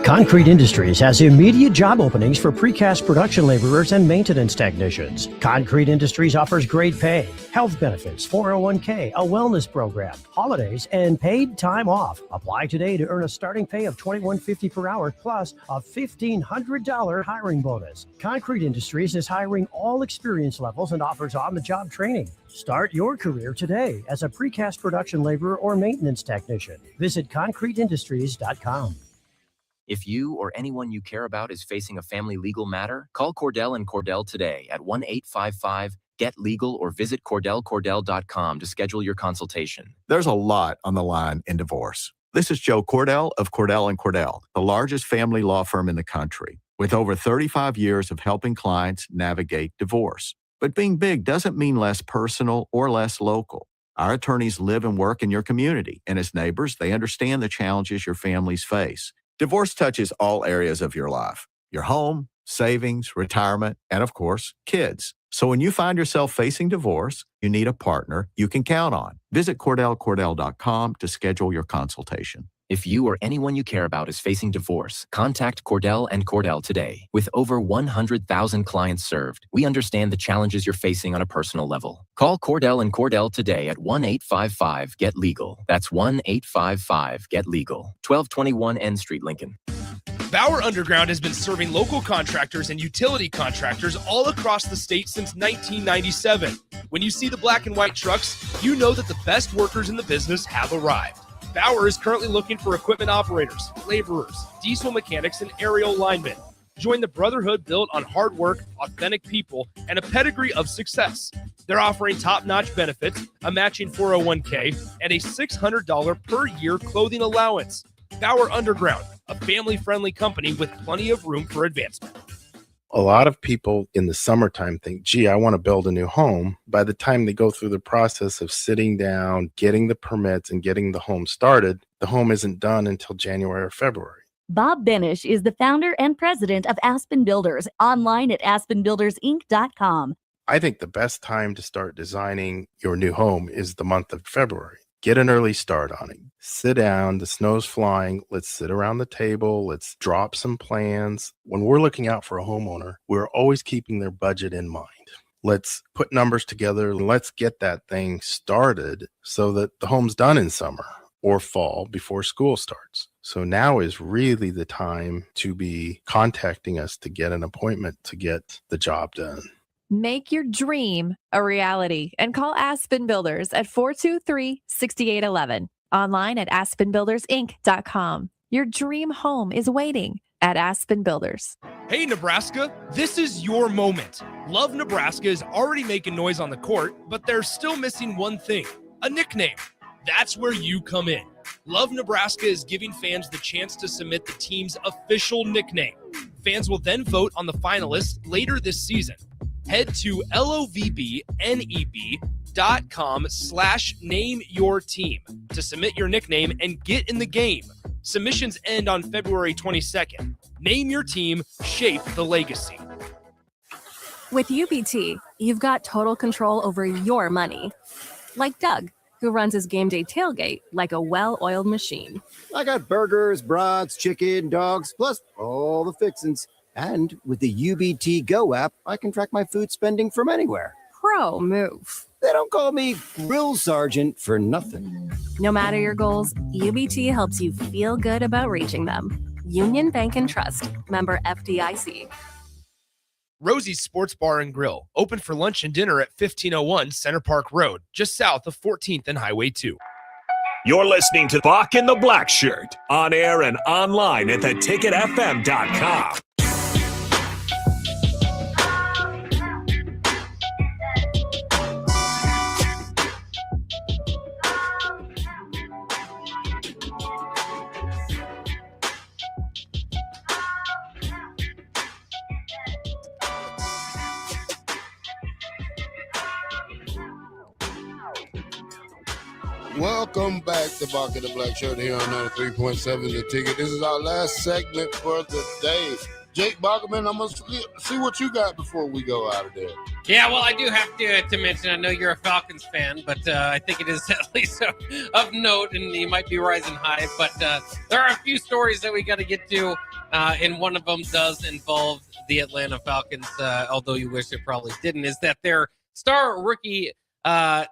Concrete Industries has immediate job openings for precast production laborers and maintenance technicians. Concrete Industries offers great pay, health benefits, 401k, a wellness program, holidays, and paid time off. Apply today to earn a starting pay of $21.50 per hour plus a $1,500 hiring bonus. Concrete Industries is hiring all experience levels and offers on-the-job training. Start your career today as a precast production laborer or maintenance technician. Visit concreteindustries.com. If you or anyone you care about is facing a family legal matter, call Cordell and Cordell today at 1-855-GET-LEGAL or visit CordellCordell.com to schedule your consultation. There's a lot on the line in divorce. This is Joe Cordell of Cordell & Cordell, the largest family law firm in the country, with over 35 years of helping clients navigate divorce. But being big doesn't mean less personal or less local. Our attorneys live and work in your community, and as neighbors, they understand the challenges your families face. Divorce touches all areas of your life, your home, savings, retirement, and of course, kids. So when you find yourself facing divorce, you need a partner you can count on. Visit CordellCordell.com to schedule your consultation. If you or anyone you care about is facing divorce, contact Cordell and Cordell today. With over 100,000 clients served, we understand the challenges you're facing on a personal level. Call Cordell and Cordell today at 1-855-GET-LEGAL. That's 1-855-GET-LEGAL. 1221 N Street, Lincoln. Bauer Underground has been serving local contractors and utility contractors all across the state since 1997. When you see the black and white trucks, you know that the best workers in the business have arrived. Bauer is currently looking for equipment operators, laborers, diesel mechanics, and aerial linemen. Join the brotherhood built on hard work, authentic people, and a pedigree of success. They're offering top-notch benefits, a matching 401k, and a $600 per year clothing allowance. Bauer Underground, a family-friendly company with plenty of room for advancement. A lot of people in the summertime think, gee, I want to build a new home. By the time they go through the process of sitting down, getting the permits, and getting the home started, the home isn't done until January or February. Bob Benish is the founder and president of Aspen Builders, online at aspenbuildersinc.com. I think the best time to start designing your new home is the month of February. Get an early start on it. Sit down, the snow's flying. Let's sit around the table. Let's drop some plans. When we're looking out for a homeowner, we're always keeping their budget in mind. Let's put numbers together and let's get that thing started so that the home's done in summer or fall before school starts. So now is really the time to be contacting us to get an appointment to get the job done. Make your dream a reality and call Aspen Builders at 423-6811. Online at aspenbuildersinc.com. Your dream home is waiting at Aspen Builders. Hey, Nebraska, this is your moment. Love Nebraska is already making noise on the court, but they're still missing one thing, a nickname. That's where you come in. Love Nebraska is giving fans the chance to submit the team's official nickname. Fans will then vote on the finalists later this season. Head to lovneb.com/nameyourteam to submit your nickname and get in the game. Submissions end on February 22nd. Name your team, shape the legacy. With UBT, you've got total control over your money. Like Doug, who runs his game day tailgate like a well-oiled machine. I got burgers, brats, chicken, dogs, plus all the fixins. And with the UBT Go app, I can track my food spending from anywhere. Pro move. They don't call me Grill Sergeant for nothing. No matter your goals, UBT helps you feel good about reaching them. Union Bank and Trust. Member FDIC. Rosie's Sports Bar and Grill, open for lunch and dinner at 1501 Center Park Road, just south of 14th and Highway 2. You're listening to Bock the Blackshirt, on air and online at theticketfm.com. Welcome back to Bock The Blackshirt here on 93.7 The Ticket. This is our last segment for the day. Jake Bockerman, I'm going to see what you got before we go out of there. Yeah, well, I do have to mention, I know you're a Falcons fan, but I think it is at least of note, and you might be rising high. But there are a few stories that we got to get to, and one of them does involve the Atlanta Falcons, although you wish it probably didn't, is that their star rookie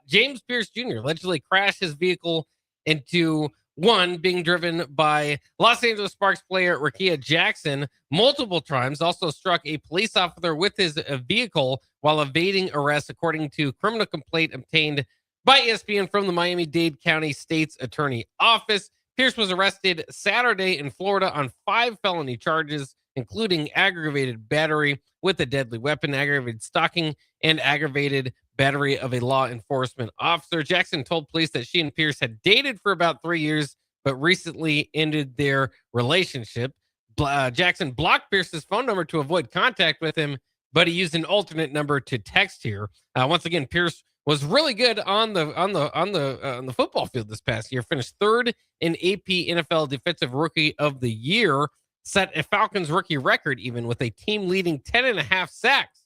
James Pierce Jr. allegedly crashed his vehicle into one being driven by Los Angeles Sparks player Rakia Jackson multiple times, also struck a police officer with his vehicle while evading arrest, according to criminal complaint obtained by ESPN from the Miami-Dade County State's Attorney Office. Pierce was arrested Saturday in Florida on 5 felony charges, including aggravated battery with a deadly weapon, aggravated stalking, and aggravated battery of a law enforcement officer. Jackson told police that she and Pierce had dated for about 3 years, but recently ended their relationship. Jackson blocked Pierce's phone number to avoid contact with him, but he used an alternate number to text here. Once again, Pierce was really good on the football field this past year. Finished third in AP NFL Defensive Rookie of the Year. Set a Falcons rookie record even with a team leading 10.5 sacks.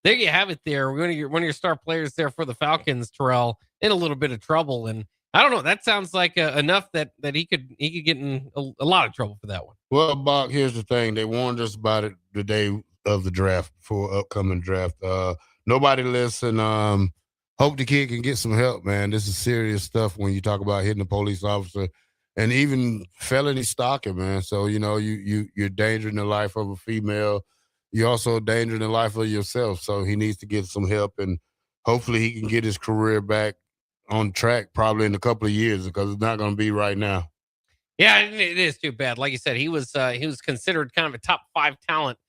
There you have it there. One of your star players there for the Falcons, Terrell, in a little bit of trouble. And I don't know. That sounds like enough that he could get in a lot of trouble for that one. Well, Bach, here's the thing. They warned us about it the day of the draft, for upcoming draft. Nobody listen. Hope the kid can get some help, man. This is serious stuff when you talk about hitting a police officer and even felony stalking, man. So, you're endangering the life of a female. You're also endangering the life of yourself. So he needs to get some help, and hopefully he can get his career back on track probably in a couple of years, because it's not going to be right now. Yeah, it is too bad. Like you said, he was considered kind of a top 5 talent.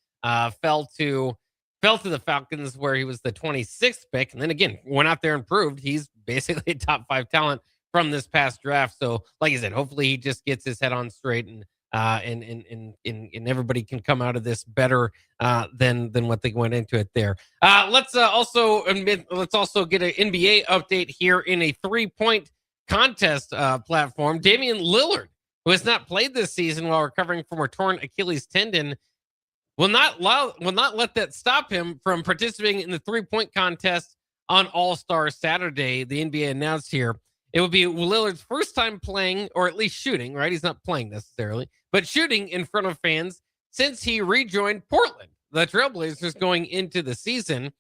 Fell to the Falcons, where he was the 26th pick, and then again went out there and proved he's basically a top 5 talent from this past draft. So, like I said, hopefully he just gets his head on straight and and everybody can come out of this better than what they went into it there. Let's also get an NBA update here in a 3-point contest platform. Damian Lillard, who has not played this season while recovering from a torn Achilles tendon, will not let that stop him from participating in the 3-point contest on All-Star Saturday. The NBA announced here it will be Lillard's first time playing, or at least shooting, right? He's not playing necessarily, but shooting in front of fans since he rejoined Portland, the Trailblazers, going into the season.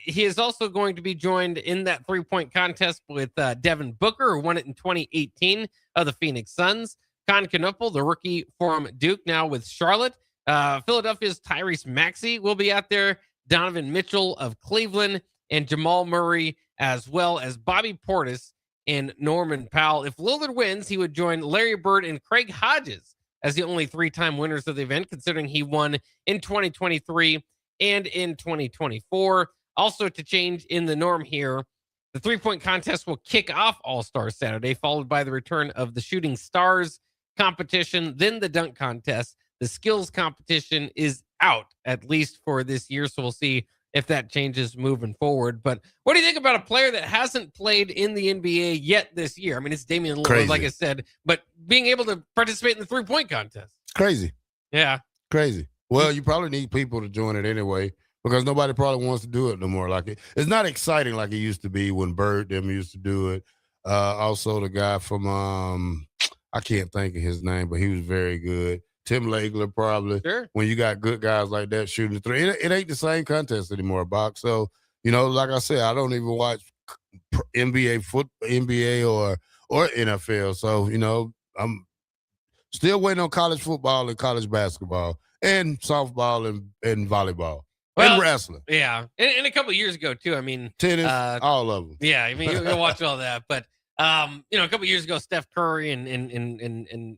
He is also going to be joined in that 3-point contest with Devin Booker, who won it in 2018 of the Phoenix Suns. Con Knuppel, the rookie from Duke, now with Charlotte. Philadelphia's Tyrese Maxey will be out there. Donovan Mitchell of Cleveland, and Jamal Murray, as well as Bobby Portis and Norman Powell. If Lillard wins, he would join Larry Bird and Craig Hodges as the only 3-time winners of the event, considering he won in 2023 and in 2024. Also, to change in the norm here, the 3-point contest will kick off All-Star Saturday, followed by the return of the Shooting Stars competition, then the dunk contest. The skills competition is out, at least for this year, so we'll see if that changes moving forward. But what do you think about a player that hasn't played in the NBA yet this year? I mean, it's Damian Lillard, Crazy. like I said, but being able to participate in the 3-point contest. Crazy. Yeah. Crazy. Well, you probably need people to join it anyway, because nobody probably wants to do it no more. Like it's not exciting like it used to be when Bird them used to do it. Also the guy from I can't think of his name, but he was very good. Tim Legler, probably. Sure. When you got good guys like that shooting the three, it ain't the same contest anymore, Bock. So, like I said, I don't even watch NBA or NFL. So, I'm still waiting on college football and college basketball and softball and volleyball and wrestling. Yeah. And a couple of years ago, too. I mean, tennis, all of them. Yeah. I mean, you'll watch all that. But, a couple of years ago, Steph Curry and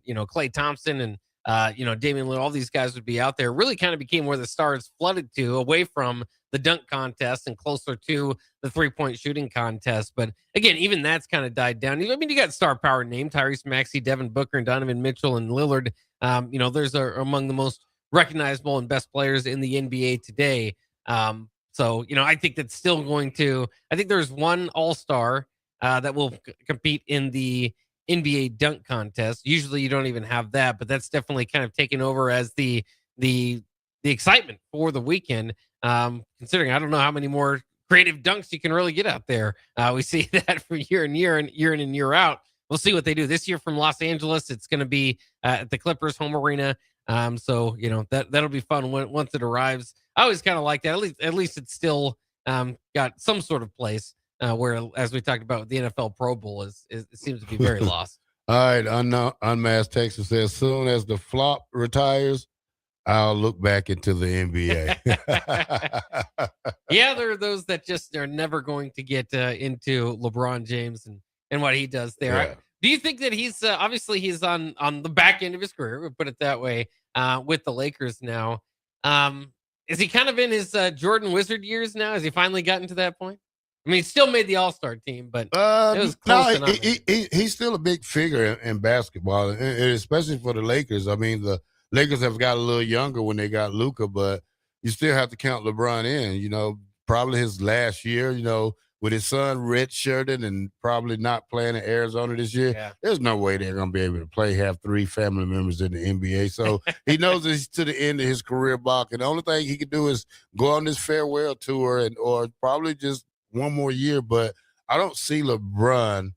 Klay Thompson and, Damian Lillard, all these guys would be out there. Really kind of became where the stars flooded to, away from the dunk contest and closer to the 3-point shooting contest. But again, even that's kind of died down. I mean, you got star power name, Tyrese Maxey, Devin Booker, and Donovan Mitchell and Lillard. Those are among the most recognizable and best players in the NBA today. I think that's still going to, I think there's one all-star that will compete in the NBA dunk contest. Usually you don't even have that, but that's definitely kind of taken over as the excitement for the weekend. Considering I don't know how many more creative dunks you can really get out there. We see that for year in and year out. We'll see what they do this year from Los Angeles. It's going to be at the Clippers home arena. That'll be fun once it arrives. I always kind of like that. At least it's still got some sort of place. Where, as we talked about, the NFL Pro Bowl it seems to be very lost. All right, Unmasked Texas says, as soon as the flop retires, I'll look back into the NBA. Yeah, there are those that just are never going to get into LeBron James and what he does there. Yeah. Do you think that he's obviously he's on the back end of his career, we'll put it that way, with the Lakers now? Is he kind of in his Jordan Wizard years now? Has he finally gotten to that point? I mean, he still made the All-Star team, but it was close enough. He's still a big figure in basketball, and especially for the Lakers. I mean, the Lakers have got a little younger when they got Luka, but you still have to count LeBron in. Probably his last year, with his son redshirted and probably not playing in Arizona this year. Yeah. There's no way they're going to be able to play, have 3 family members in the NBA. So he knows he's to the end of his career, Bock, and the only thing he can do is go on this farewell tour or probably just one more year, but I don't see LeBron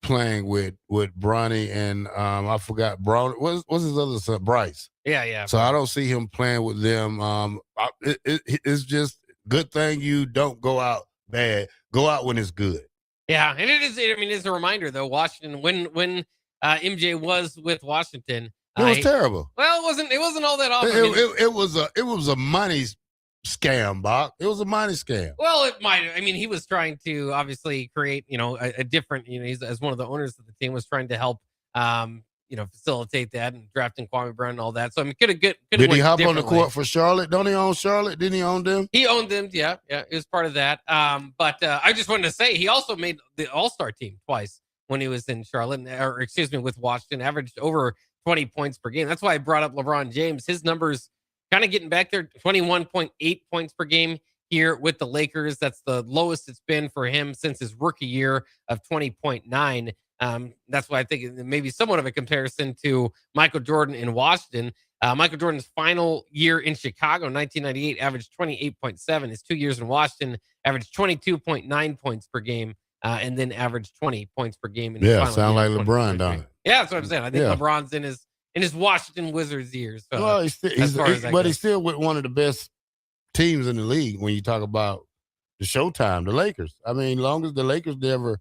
playing with Bronny and I forgot what's his other son, Bryce. Yeah. So I don't see him playing with them. It's just good thing you don't go out bad. Go out when it's good. Yeah, and it is. I mean, it's a reminder though. Washington, when MJ was with Washington, it was terrible. Well, it wasn't all that often. It was a money scam, Bock. It was a money scam. Well, it might. I mean, he was trying to obviously create, a different. He's as one of the owners of the team was trying to help, facilitate that and drafting Kwame Brown and all that. So I mean, could have. Did he hop on the court for Charlotte? Don't he own Charlotte? Didn't he own them? He owned them. Yeah, it was part of that. But I just wanted to say he also made the All-Star team twice when he was in Charlotte, with Washington. Averaged over 20 points per game. That's why I brought up LeBron James. His numbers kind of getting back there, 21.8 points per game here with the Lakers. That's the lowest it's been for him since his rookie year of 20.9. That's why I think maybe somewhat of a comparison to Michael Jordan in Washington. Michael Jordan's final year in Chicago, 1998, averaged 28.7. His 2 years in Washington averaged 22.9 points per game, and then averaged 20 points per game. In his final sound year, like LeBron, don't it? Yeah, that's what I'm saying. I think LeBron's in his Washington Wizards years. So well, he's still with one of the best teams in the league when you talk about the Showtime, the Lakers. I mean, long as the Lakers never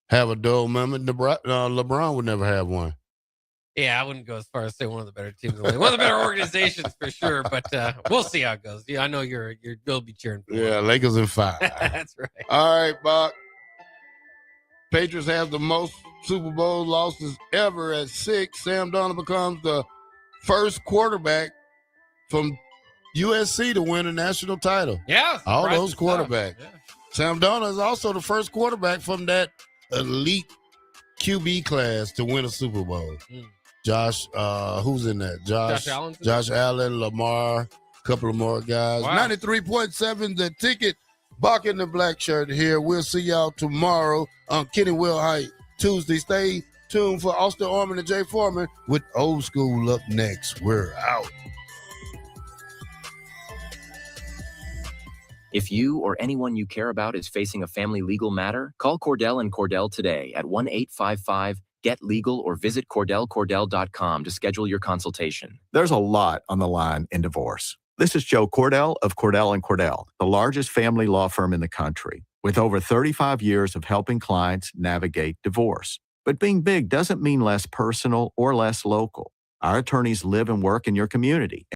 have a dull moment, LeBron would never have one. Yeah, I wouldn't go as far as say one of the better teams in the league. One of the better organizations for sure, but we'll see how it goes. Yeah, I know you'll be cheering for them. Lakers in 5. That's right. All right, Bock. Patriots have the most Super Bowl losses ever at 6. Sam Darnold becomes the first quarterback from USC to win a national title. Yeah. All those quarterbacks. Yeah. Sam Darnold is also the first quarterback from that elite QB class to win a Super Bowl. Josh, who's in that? Josh Allen, Lamar, a couple of more guys. Wow. 93.7 The Ticket. Bock in the Black Shirt here. We'll see y'all tomorrow on Kenny Will Height Tuesday. Stay tuned for Austin Orman and Jay Foreman with Old School up next. We're out. If you or anyone you care about is facing a family legal matter, call Cordell and Cordell today at 1-855-GET-LEGAL or visit CordellCordell.com to schedule your consultation. There's a lot on the line in divorce. This is Joe Cordell of Cordell & Cordell, the largest family law firm in the country, with over 35 years of helping clients navigate divorce. But being big doesn't mean less personal or less local. Our attorneys live and work in your community.